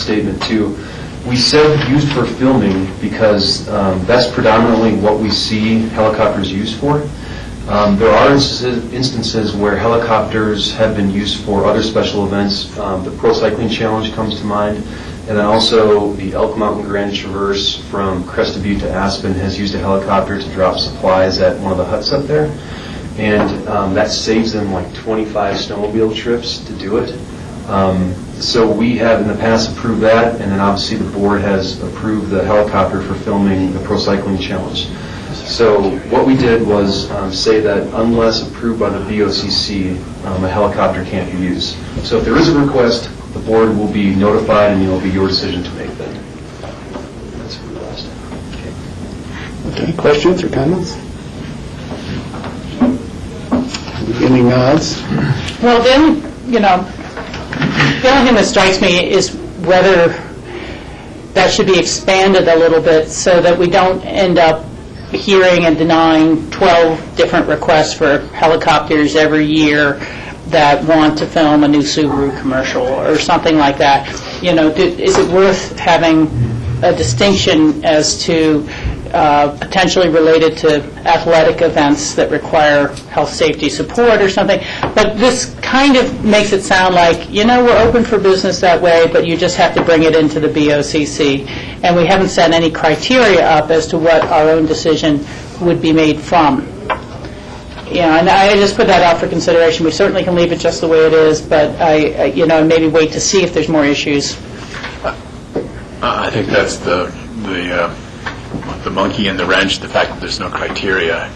statement too. We said used for filming because that's predominantly what we see helicopters used for. There are instances where helicopters have been used for other special events. The Pro Cycling Challenge comes to mind, and then also the Elk Mountain Grand Traverse from Crested Butte to Aspen has used a helicopter to drop supplies at one of the huts up there. And that saves them like 25 snowmobile trips to do it. So we have in the past approved that, and then obviously the board has approved the helicopter for filming the Pro Cycling Challenge. So what we did was say that unless approved by the BOCC, a helicopter can't be used. So if there is a request, the board will be notified and it'll be your decision to make then. That's for the last. Okay, questions or comments? Any nods? Well, then, the only thing that strikes me is whether that should be expanded a little bit so that we don't end up hearing and denying 12 different requests for helicopters every year that want to film a new Subaru commercial or something like that. Is it worth having a distinction as to potentially related to athletic events that require health safety support or something? But this kind of makes it sound like, we're open for business that way, but you just have to bring it into the BOCC. And we haven't set any criteria up as to what our own decision would be made from. And I just put that out for consideration. We certainly can leave it just the way it is, but maybe wait to see if there's more issues. I think that's the monkey in the wrench, the fact that there's no criteria.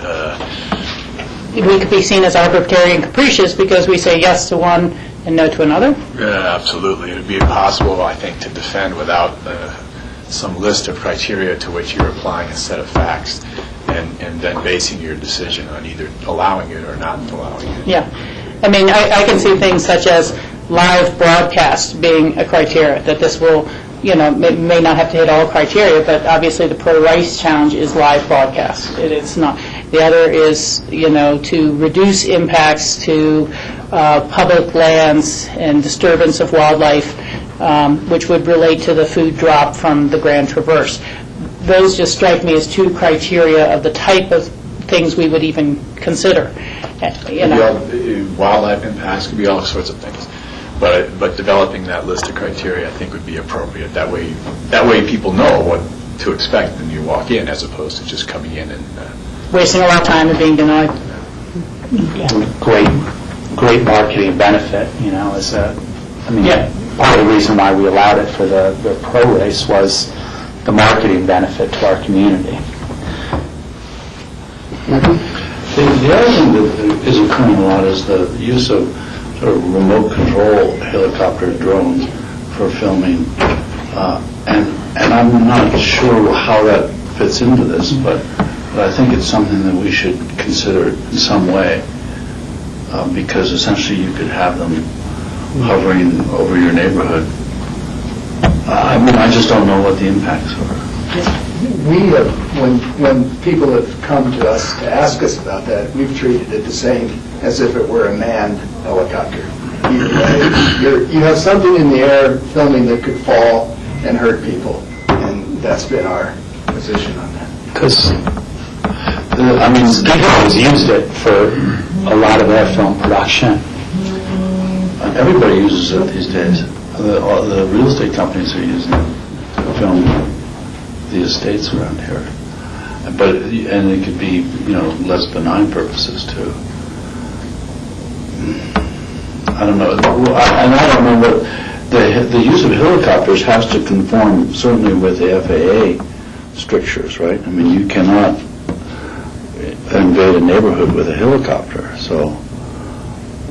We could be seen as arbitrary and capricious because we say yes to one and no to another? Absolutely. It would be impossible, I think, to defend without some list of criteria to which you're applying a set of facts and then basing your decision on either allowing it or not allowing it. Yeah. I mean, I can see things such as live broadcast being a criteria, that this will, may not have to hit all criteria, but obviously the Pro Race Challenge is live broadcast. It's not. The other is, to reduce impacts to public lands and disturbance of wildlife, which would relate to the food drop from the Grand Traverse. Those just strike me as two criteria of the type of things we would even consider. Wildlife impacts could be all sorts of things. But developing that list of criteria, I think, would be appropriate. That way people know what to expect when you walk in, as opposed to just coming in and wasting a lot of time and being denied. Great marketing benefit, part of the reason why we allowed it for the pro race was the marketing benefit to our community. The other thing that is occurring a lot is the use of sort of remote control helicopter drones for filming, and I'm not sure how that fits into this, but I think it's something that we should consider in some way, because essentially you could have them hovering over your neighborhood. I just don't know what the impacts are. We have, when people have come to us to ask us about that, we've treated it the same as if it were a manned helicopter. Either way, you have something in the air filming that could fall and hurt people, and that's been our position on that. Because, people always used it for a lot of their film production. Everybody uses it these days. The real estate companies are using it. film the estates around here. But, and it could be, less benign purposes too. I don't know, and I don't know what, the use of helicopters has to conform certainly with the FAA strictures, right? I mean, you cannot invade a neighborhood with a helicopter, so,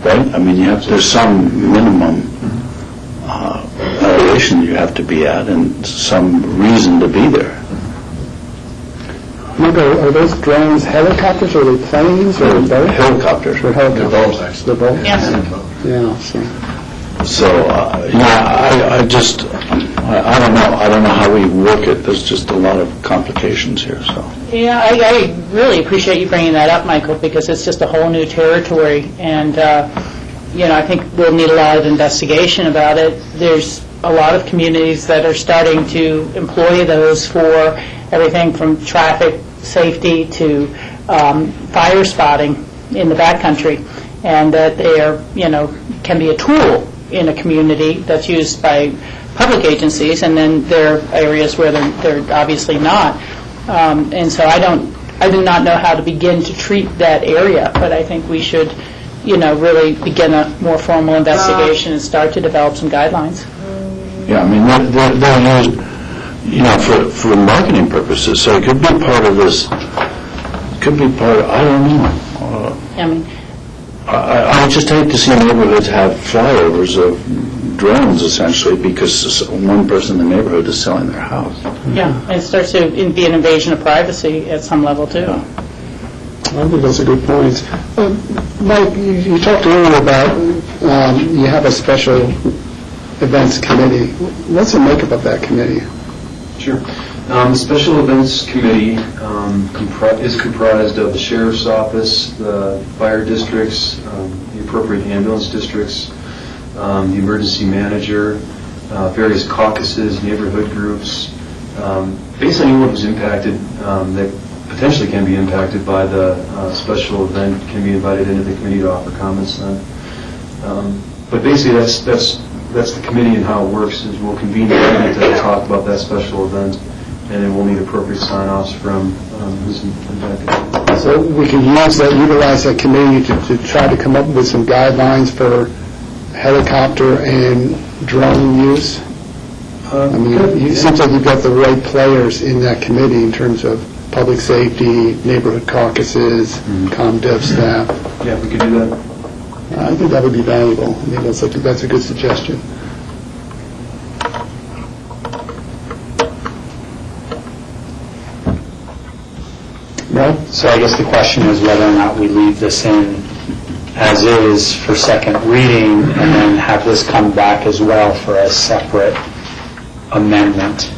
right? I mean, there's some minimum elevation you have to be at and some reason to be there. Michael, are those drones helicopters, or are they planes, or both? Helicopters. They're helicopters. They're both, actually. They're both? Yes. Yeah, so. So, I don't know how we work it. There's just a lot of complications here, so. Yeah, I really appreciate you bringing that up, Michael, because it's just a whole new territory, and, I think we'll need a lot of investigation about it. There's a lot of communities that are starting to employ those for everything from traffic safety to fire spotting in the backcountry, and that they are, can be a tool in a community that's used by public agencies, and then there are areas where they're obviously not. And so I do not know how to begin to treat that area, but I think we should, really begin a more formal investigation and start to develop some guidelines. Yeah, I mean, they're used, for marketing purposes, so it could be part of this, I don't know. I mean, I would just hate to see neighborhoods have flyovers of drones, essentially, because one person in the neighborhood is selling their house. yeah, it starts to be an invasion of privacy at some level, too. I think those are good points. Mike, you talked earlier about you have a special events committee. What's the makeup of that committee? Sure. The Special Events Committee is comprised of the Sheriff's Office, the fire districts, the appropriate ambulance districts, the emergency manager, various caucuses, neighborhood groups, basically anyone who's impacted, that potentially can be impacted by the special event can be invited into the committee to offer comments then. But basically that's the committee and how it works is we'll convene the committee to talk about that special event, and then we'll need appropriate sign-offs from who's impacted. So we can utilize that committee to try to come up with some guidelines for helicopter and drone use? I mean, it seems like you've got the right players in that committee in terms of public safety, neighborhood caucuses, ComDev staff. Yeah, we could do that. I think that would be valuable. I think that's a good suggestion. Well, So I guess the question is whether or not we leave this in as is for second reading and then have this come back as well for a separate amendment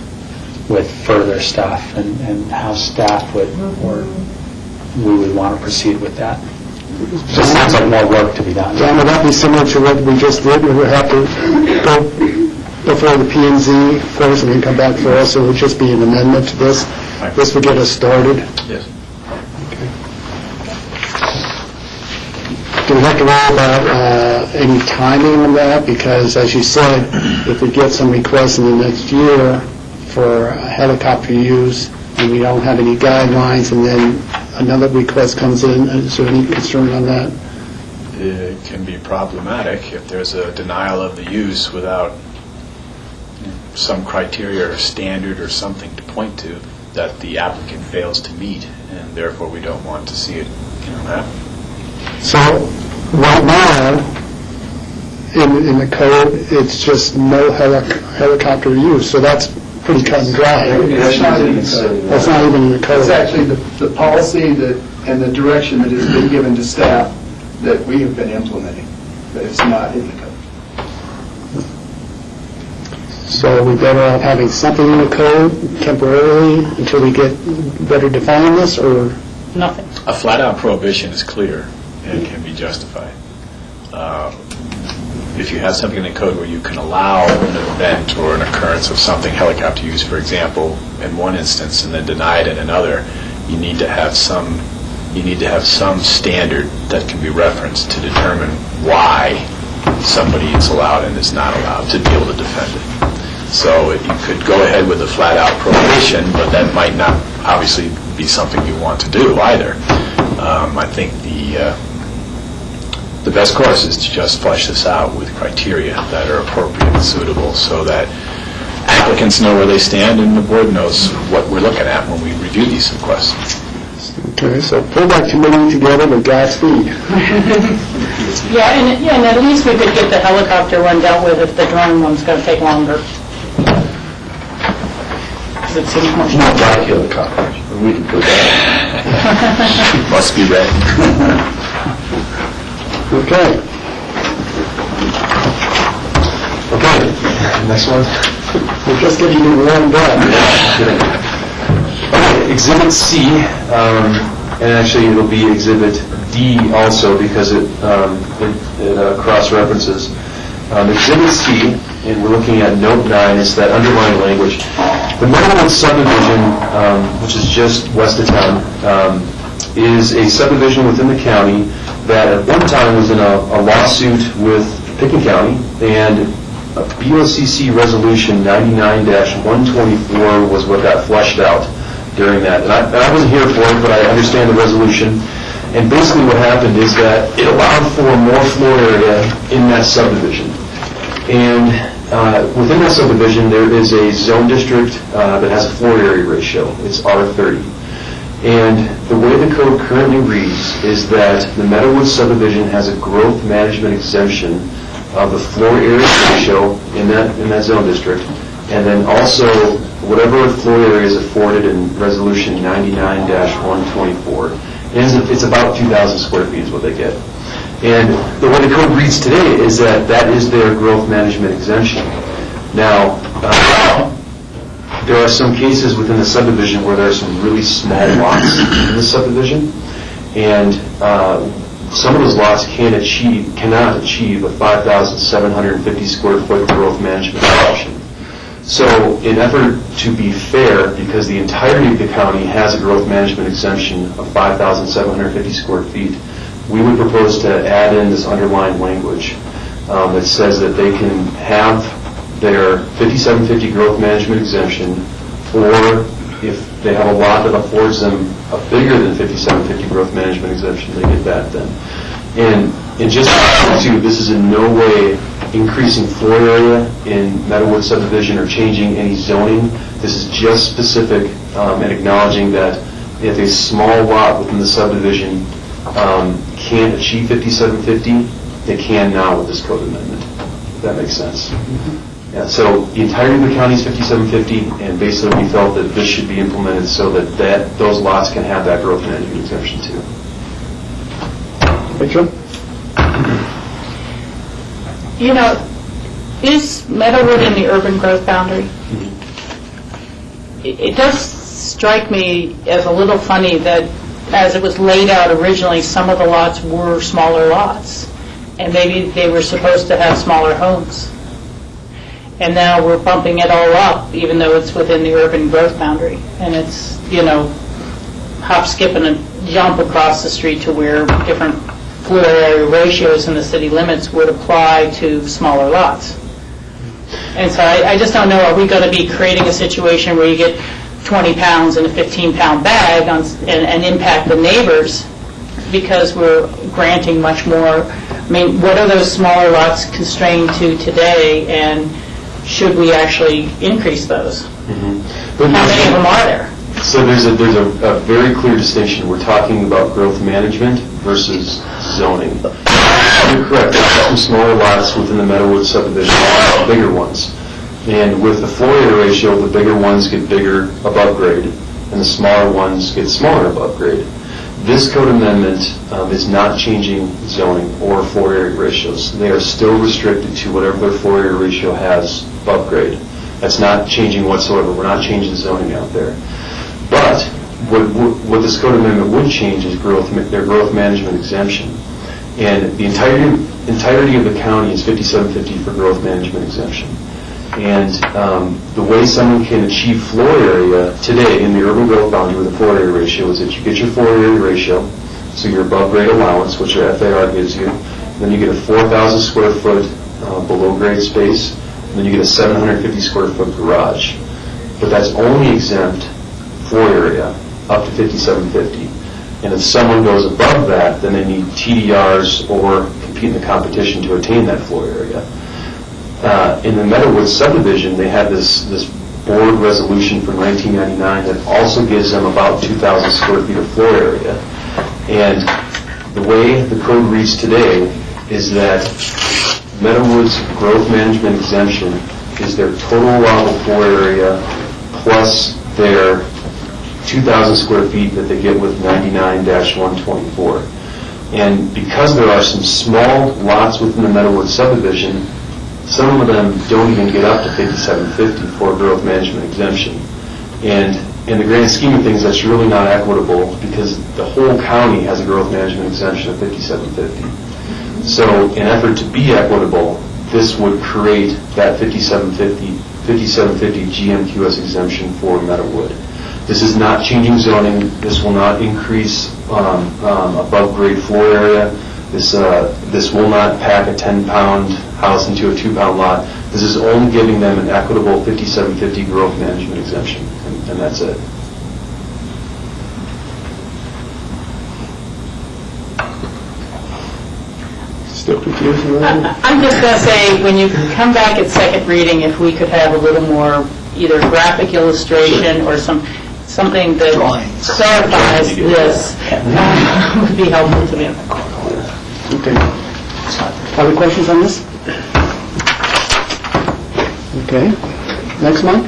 with further stuff and how staff would, or we would want to proceed with that. Just sounds like more work to be done. John, would that be similar to what we just did? We would have to go before the P&Z first and then come back for us, so it would just be an amendment to this? This would get us started? Yes. Do we have to worry about any timing on that? Because, as you said, if we get some requests in the next year for helicopter use, and we don't have any guidelines, and then another request comes in, is there any concern on that? It can be problematic if there's a denial of the use without some criteria or standard or something to point to that the applicant fails to meet, and therefore we don't want to see it happen. So, right now, in the code, it's just no helicopter use, so that's pretty cut and dry. It's not even so. That's not even in the code. It's actually the policy and the direction that has been given to staff that we have been implementing, but it's not in the code. So we better off having something in the code temporarily until we get better define this, or? Nothing. A flat-out prohibition is clear and can be justified. If you have something in the code where you can allow an event or an occurrence of something, helicopter use, for example, in one instance, and then deny it in another, you need to have some standard that can be referenced to determine why somebody is allowed and is not allowed to be able to defend it. So you could go ahead with a flat-out prohibition, but that might not obviously be something you want to do either. I think the best course is to just flesh this out with criteria that are appropriate and suitable so that applicants know where they stand and the board knows what we're looking at when we review these requests. Okay, so pull that committee together with Godspeed. Yeah, and at least we could get the helicopter one dealt with if the drone one's going to take longer. 'Cause it seems more... Not like helicopters, but we can put that. Must be read. Okay. Okay, next one. We're just getting you warmed up. Okay, Exhibit C, and actually it'll be Exhibit D also because it cross-references. Exhibit C, and we're looking at Note 9, is that underlying language. The Meadowwood subdivision, which is just west of town, is a subdivision within the county that at one time was in a lawsuit with Pickens County, and a BOCC Resolution 99-124 was what got fleshed out during that. And I wasn't here for it, but I understand the resolution. And basically what happened is that it allowed for more floor area in that subdivision. And within that subdivision, there is a zone district that has a floor area ratio. It's R30. And the way the code currently reads is that the Meadowwood subdivision has a growth management exemption of the floor area ratio in that zone district, and then also whatever floor area is afforded in Resolution 99-124. And it's about 2,000 square feet is what they get. And the way the code reads today is that is their growth management exemption. Now, there are some cases within the subdivision where there are some really small lots in the subdivision, and some of those lots cannot achieve a 5,750 square foot growth management exemption. So in effort to be fair, because the entirety of the county has a growth management exemption of 5,750 square feet, we would propose to add in this underlying language that says that they can have their 5750 growth management exemption, or if they have a lot that affords them a bigger than 5750 growth management exemption, they get that then. And just to, this is in no way increasing floor area in Meadowwood subdivision or changing any zoning. This is just specific and acknowledging that if a small lot within the subdivision can't achieve 5750, they can now with this code amendment. If that makes sense. Yeah, so the entirety of the county is 5750, and basically we felt that this should be implemented so that those lots can have that growth management exemption too. Rachel? You know, is Meadowwood in the urban growth boundary? It does strike me as a little funny that as it was laid out originally, some of the lots were smaller lots, and maybe they were supposed to have smaller homes. And now we're bumping it all up, even though it's within the urban growth boundary. And it's, hop, skip, and a jump across the street to where different floor area ratios in the city limits would apply to smaller lots. And so I just don't know, are we going to be creating a situation where you get 20 pounds in a 15-pound bag and impact the neighbors because we're granting much more? I mean, what are those smaller lots constrained to today, and should we actually increase those? How many of them are there? So there's a very clear distinction. We're talking about growth management versus zoning. You're correct. There are some smaller lots within the Meadowwood subdivision, bigger ones. And with the floor area ratio, the bigger ones get bigger above grade, and the smaller ones get smaller above grade. This code amendment is not changing zoning or floor area ratios. They are still restricted to whatever their floor area ratio has above grade. That's not changing whatsoever. We're not changing zoning out there. But what this code amendment would change is their growth management exemption. And the entirety of the county is 5750 for growth management exemption. And the way someone can achieve floor area today in the urban growth boundary with a floor area ratio is that you get your floor area ratio, so your above grade allowance, which your FAR gives you, then you get a 4,000 square foot below grade space, then you get a 750 square foot garage. But that's only exempt floor area up to 5,750. And if someone goes above that, then they need TDRs or compete in the competition to attain that floor area. In the Meadowwood subdivision, they have this board resolution from 1999 that also gives them about 2,000 square feet of floor area. And the way the code reads today is that Meadowwood's growth management exemption is their total allowable floor area plus their 2,000 square feet that they get with 99-124. And because there are some small lots within the Meadowwood subdivision, some of them don't even get up to 5,750 for growth management exemption. And in the grand scheme of things, that's really not equitable because the whole county has a growth management exemption of 5,750. So in effort to be equitable, this would create that 5,750 GMQS exemption for Meadowwood. This is not changing zoning. This will not increase above grade floor area. This will not pack a 10-pound house into a 2-pound lot. This is only giving them an equitable 5,750 growth management exemption, and that's it. Still confused? I'm just going to say, when you come back at second reading, if we could have a little more either graphic illustration or something that clarifies this would be helpful to me. Okay. Other questions on this? Okay. Next month?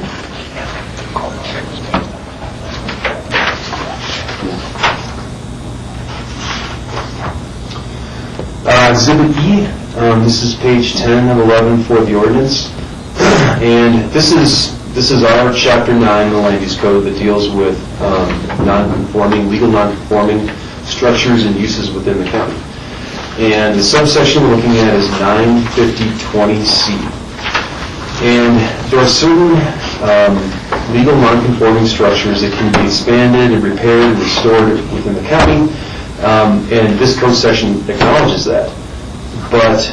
Exhibit E, this is page 10 of 11 for the ordinance. And this is our Chapter 9 of the Land Use Code that deals with legal non-conforming structures and uses within the county. And the subsection we're looking at is 95020C. And there are certain legal non-conforming structures that can be expanded and repaired and restored within the county, and this code section acknowledges that. But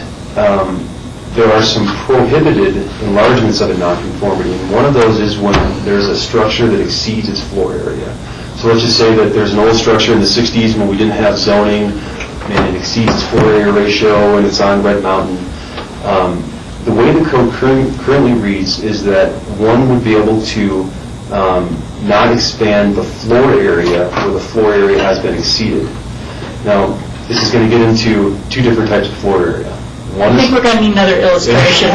there are some prohibited enlargements of a nonconformity, and one of those is when there's a structure that exceeds its floor area. So let's just say that there's an old structure in the 60s when we didn't have zoning, and it exceeds its floor area ratio, and it's on Red Mountain. The way the code currently reads is that one would be able to not expand the floor area where the floor area has been exceeded. Now, this is going to get into two different types of floor area. I think we're going to need another illustration.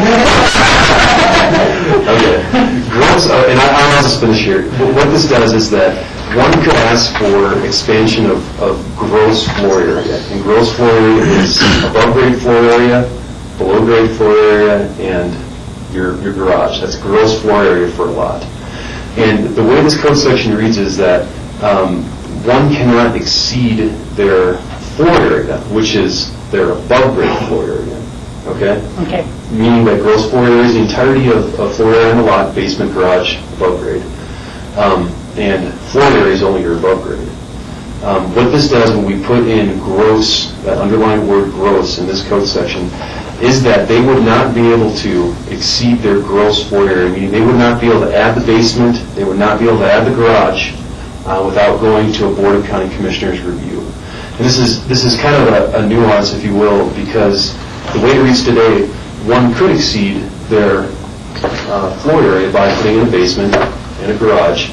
Okay. And I'll just finish here. What this does is that one could ask for expansion of gross floor area. And gross floor area is above grade floor area, below grade floor area, and your garage. That's gross floor area for a lot. And the way this code section reads is that one cannot exceed their floor area, which is their above grade floor area. Okay? Okay. Meaning that gross floor area is the entirety of floor area in the lot, basement, garage, above grade. And floor area is only your above grade. What this does when we put in gross, that underlined word gross in this code section, is that they would not be able to exceed their gross floor area, meaning they would not be able to add the basement, they would not be able to add the garage without going to a Board of County Commissioners review. And this is kind of a nuance, if you will, because the way it reads today, one could exceed their floor area by putting in a basement and a garage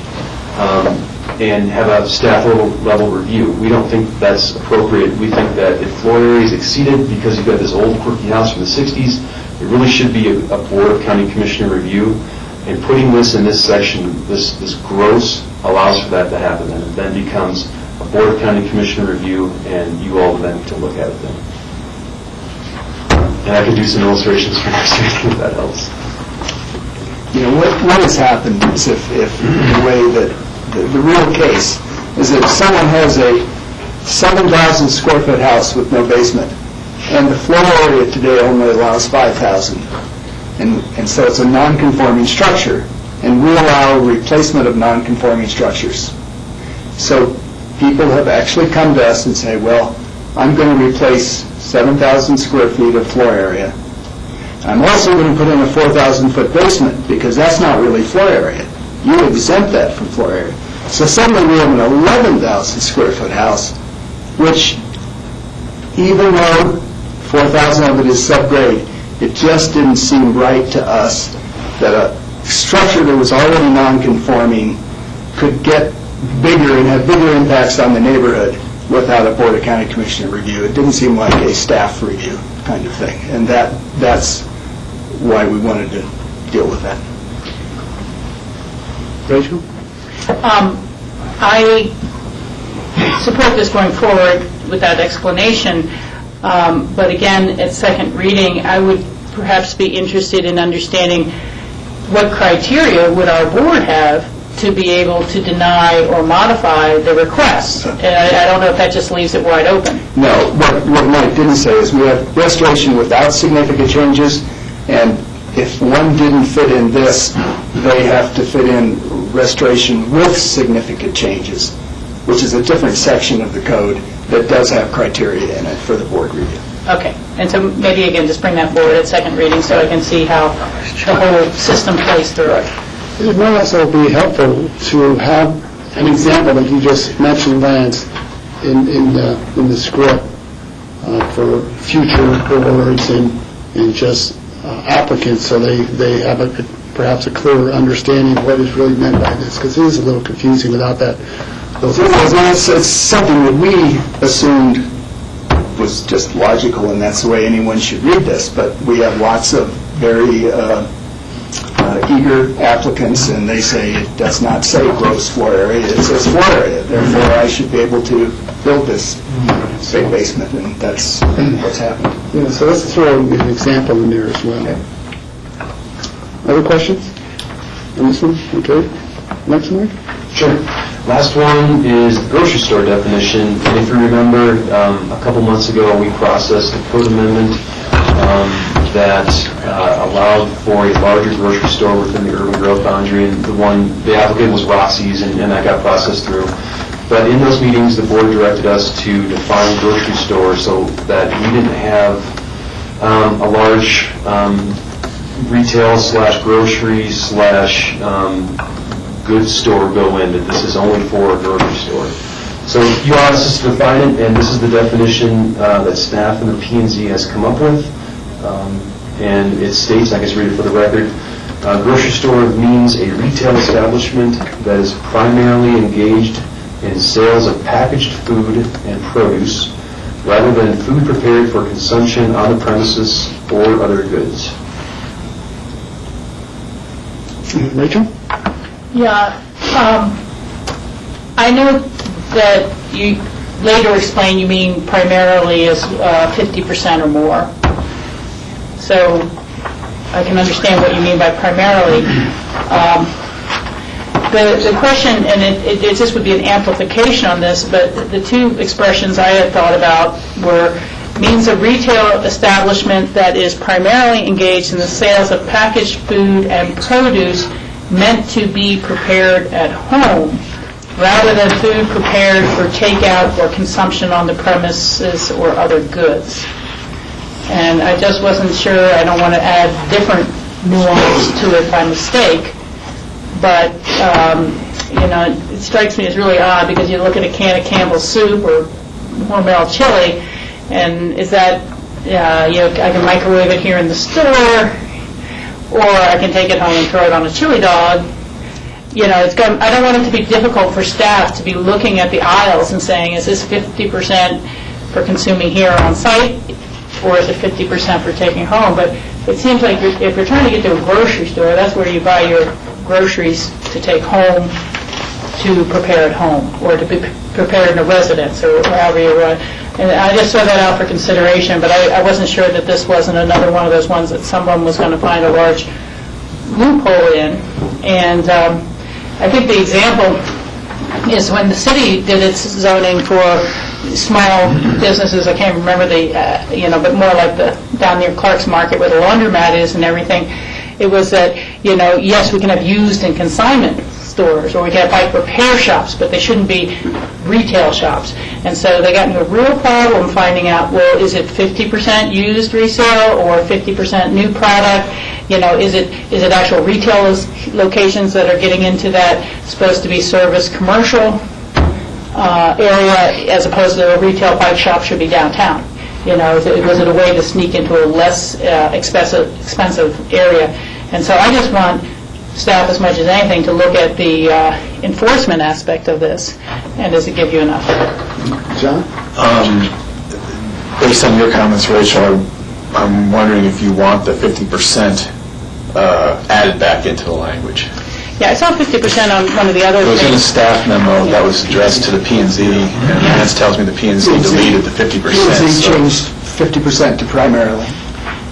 and have a staff level review. We don't think that's appropriate. We think that if floor area is exceeded because you've got this old quirky house from the 60s, it really should be a Board of County Commissioner review. And putting this in this section, this gross, allows for that to happen, and it then becomes a Board of County Commissioner review, and you all then to look at it then. And I can do some illustrations for next week if that helps. You know, what has happened is if the way that the real case is if someone has a 7,000 square foot house with no basement, and the floor area today only allows 5,000, and so it's a non-conforming structure, and we allow replacement of non-conforming structures. So people have actually come to us and say, well, I'm going to replace 7,000 square feet of floor area, I'm also going to put in a 4,000-foot basement, because that's not really floor area. You exempt that from floor area. So suddenly we have an 11,000 square foot house, which, even though 4,000 of it is subgrade, it just didn't seem right to us that a structure that was already non-conforming could get bigger and have bigger impacts on the neighborhood without a Board of County Commissioner review. It didn't seem like a staff review kind of thing, and that's why we wanted to deal with that. Rachel? I support this going forward with that explanation, but again, at second reading, I would perhaps be interested in understanding what criteria would our board have to be able to deny or modify the request. And I don't know if that just leaves it wide open. No, what Mike didn't say is we have restoration without significant changes, and if one didn't fit in this, they have to fit in restoration with significant changes, which is a different section of the code that does have criteria in it for the board review. Okay, and so maybe again, just bring that forward at second reading so I can see how the whole system plays through it. It might also be helpful to have an example that you just mentioned, Lance, in the script for future boards and just applicants, so they have perhaps a clearer understanding of what is really meant by this, because it is a little confusing without that. It's something that we assumed was just logical, and that's the way anyone should read this, but we have lots of very eager applicants, and they say it does not say gross floor area, it says floor area. Therefore, I should be able to build this big basement, and that's what's happened. Yeah, so let's throw an example in there as well. Okay. Other questions on this one? Okay. Next one? Sure. Last one is the grocery store definition. And if you remember, a couple months ago, we processed a code amendment that allowed for a larger grocery store within the urban growth boundary, and the applicant was BOCC's, and that got processed through. But in those meetings, the board directed us to define grocery store so that we didn't have a large retail / grocery / goods store go in, that this is only for a grocery store. So you asked us to define it, and this is the definition that staff and the P&Z has come up with. And it states, I can just read it for the record, grocery store means a retail establishment that is primarily engaged in sales of packaged food and produce, rather than food prepared for consumption on the premises or other goods. Rachel? Yeah, I know that you later explain you mean primarily as 50% or more. So I can understand what you mean by primarily. The question, and it just would be an amplification on this, but the two expressions I had thought about were means a retail establishment that is primarily engaged in the sales of packaged food and produce meant to be prepared at home, rather than food prepared for takeout or consumption on the premises or other goods. And I just wasn't sure, I don't want to add different nuance to it by mistake, but it strikes me as really odd, because you look at a can of Campbell's soup or Hormel chili, and is that, I can microwave it here in the store, or I can take it home and throw it on a chili dog. I don't want it to be difficult for staff to be looking at the aisles and saying, is this 50% for consuming here on site, or is it 50% for taking home? But it seems like if you're trying to get to a grocery store, that's where you buy your groceries to take home to prepare at home, or to be prepared in a residence, or however you run. And I just throw that out for consideration, but I wasn't sure that this wasn't another one of those ones that someone was going to find a large loophole in. And I think the example is when the city did its zoning for small businesses. I can't remember but more like down near Clark's Market where the laundromat is and everything. It was that, yes, we can have used and consignment stores, or we could have bike repair shops, but they shouldn't be retail shops. And so they got into a real problem finding out, well, is it 50% used resale or 50% new product? Is it actual retail locations that are getting into that supposed to be service commercial area, as opposed to a retail bike shop should be downtown? Was it a way to sneak into a less expensive area? And so I just want staff, as much as anything, to look at the enforcement aspect of this, and does it give you enough? John? Based on your comments, Rachel, I'm wondering if you want the 50% added back into the language. Yeah, I saw 50% on one of the other It was in a things. staff memo that was addressed to the P&Z, and Lance tells me the P&Z deleted the 50%. P&Z so- changed 50% to primarily.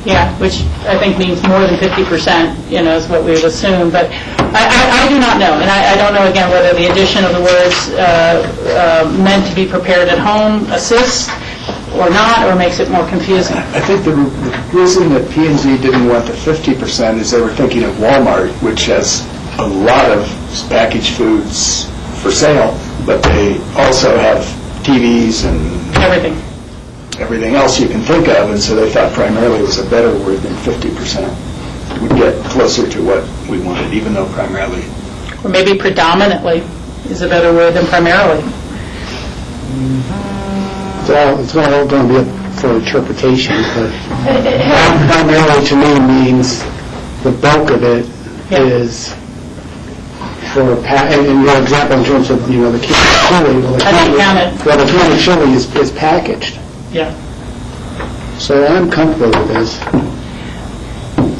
Yeah, which I think means more than 50%, is what we would assume. But I do not know, and I don't know, again, whether the addition of the words meant to be prepared at home assists or not, or makes it more confusing. I think the reason that P&Z didn't want the 50% is they were thinking of Walmart, which has a lot of packaged foods for sale, but they also have TVs and everything else you can think of, and so they thought primarily was a better word than 50%. It would get closer to what we wanted, even though primarily. Or maybe predominantly is a better word than primarily. It's all going to be up for interpretation, but primarily to me means the bulk of it is for, in your example in terms of, the can of chili, well, the can of chili is packaged. Yeah. So I'm comfortable with this.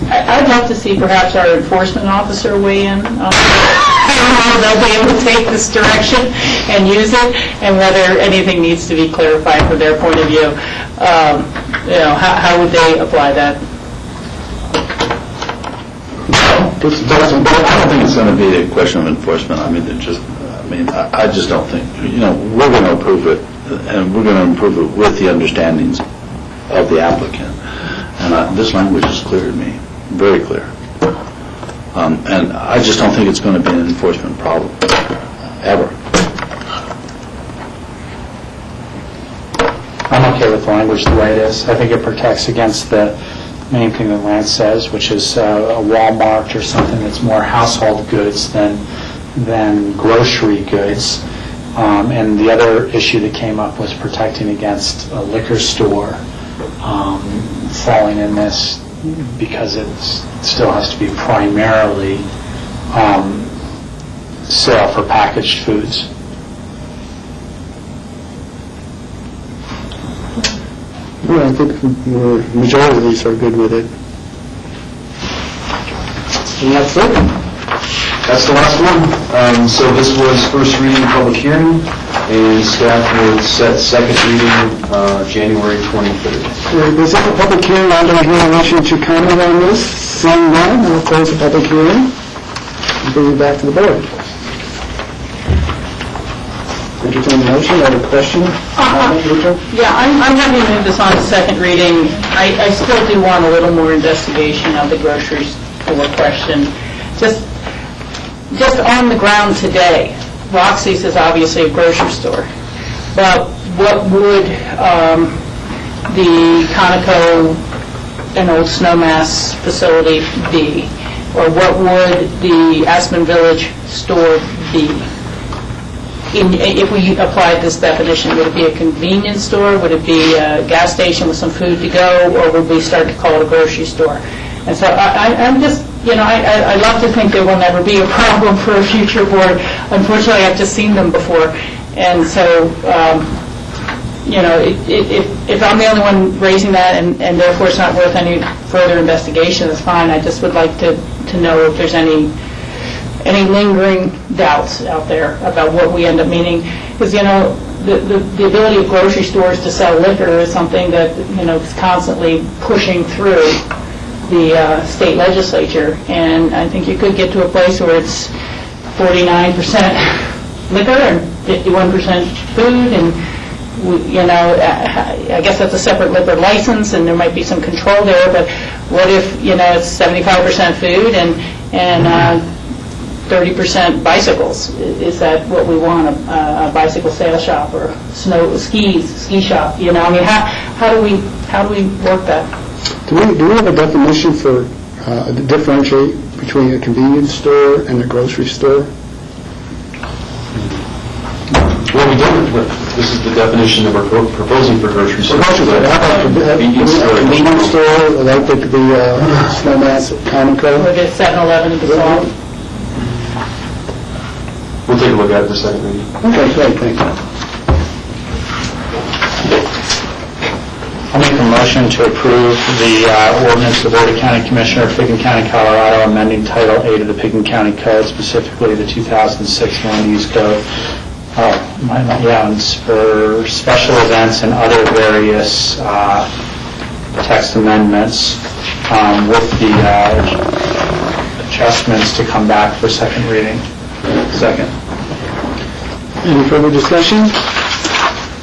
I'd love to see perhaps our enforcement officer weigh in on how they'll be able to take this direction and use it, and whether anything needs to be clarified from their point of view. How would they apply that? I don't think it's going to be a question of enforcement. I just don't think, we're going to approve it, and we're going to approve it with the understandings of the applicant. And this language is clear to me, very clear. And I just don't think it's going to be an enforcement problem, ever. I'm okay with the language the way it is. I think it protects against the main thing that Lance says, which is a Walmart or something that's more household goods than grocery goods. And the other issue that came up was protecting against a liquor store falling in this, because it still has to be primarily sale for packaged foods. Well, I think the majority of these are good with it. And that's it. That's the last one. So this was first reading, public hearing, and staff will set second reading January 23rd. Is it a public hearing? I don't hear a motion to comment on this. Seeing none, I'll close the public hearing and bring it back to the board. Entertain a motion or a question? Yeah, I'm happy to move this on to second reading. I still do want a little more investigation of the grocery store question. Just on the ground today, BOCC is obviously a grocery store, but what would the Conoco and Old Snowmass facility be? Or what would the Aspen Village store be? If we applied this definition, would it be a convenience store? Would it be a gas station with some food to go? Or would we start to call it a grocery store? And so I'm just, I love to think there will never be a problem for a future board. Unfortunately, I've just seen them before. And so, if I'm the only one raising that and therefore it's not worth any further investigation, that's fine. I just would like to know if there's any lingering doubts out there about what we end up meaning. Because, the ability of grocery stores to sell liquor is something that, is constantly pushing through the state legislature. And I think you could get to a place where it's 49% liquor and 51% food, and I guess that's a separate liquor license, and there might be some control there. But what if it's 75% food and 30% bicycles. Is that what we want, a bicycle sale shop or ski shop? You know, I mean, how do we work that? Do we have a definition for, differentiate between a convenience store and a grocery store? Well, we don't, this is the definition that we're proposing for grocery store. Convenience store, like the Snowman's Common Code? Or the 7-Eleven in Basalt? We'll take a look at it in a second, maybe. Okay, great, thank you. I'll make a motion to approve the ordinance of the Board of County Commissioner of Pickens County, Colorado, amending Title 8 of the Pickens County Code, specifically the 2006 Land Use Code, for special events and other various text amendments with the adjustments to come back for second reading. Second. Any further discussion?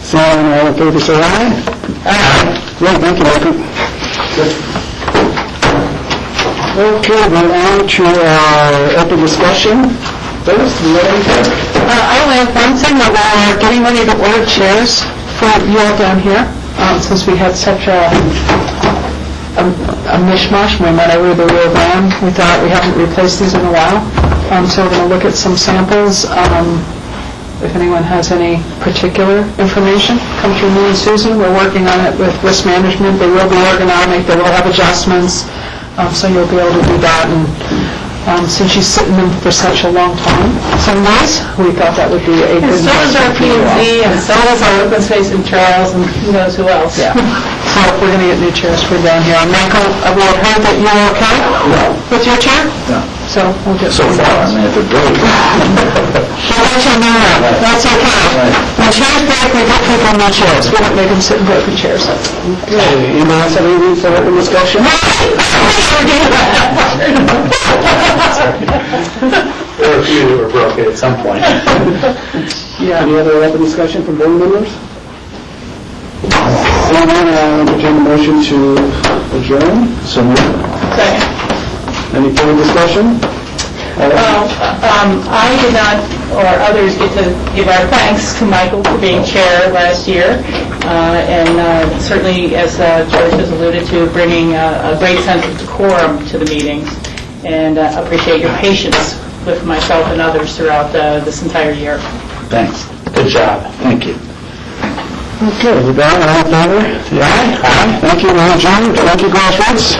Seeing all in favor, say aye. Aye. Great, thank you, Michael. Okay, we're on to our open discussion. First, we have anything? I only have one thing, that we're getting ready to order chairs for you all down here, since we had such a mishmash when we went over the Rio Grande. We thought we haven't replaced these in a while, so we're going to look at some samples. If anyone has any particular information, come through me and Susan. We're working on it with risk management. They will be ergonomic. They will have adjustments, so you'll be able to do that. And since she's sitting in for such a long time, some days, we thought that would be a good... And so is our P&Z, and so is our open space in Charles, and who knows who else. Yeah. So we're going to get new chairs for down here. And Michael, we had heard that you're okay with your chair? No. So we'll get... So far, I mean, they're great. I'll let you know that. That's okay. When chairs break, we get people new chairs. We don't make them sit in broken chairs. Okay, anybody else have anything for open discussion? There were a few that were broken at some point. Yeah. Any other open discussion from board members? Seeing none, I'll entertain a motion to adjourn. So moved. Second. Any further discussion? Well, I did not, or others get to give our thanks to Michael for being chair last year, and certainly, as George has alluded to, bringing a great sense of decorum to the meetings, and appreciate your patience with myself and others throughout this entire year. Thanks. Good job. Thank you. Okay, with that, all in favor? Say aye. Aye. Thank you, Ron John. Thank you, Grassroots.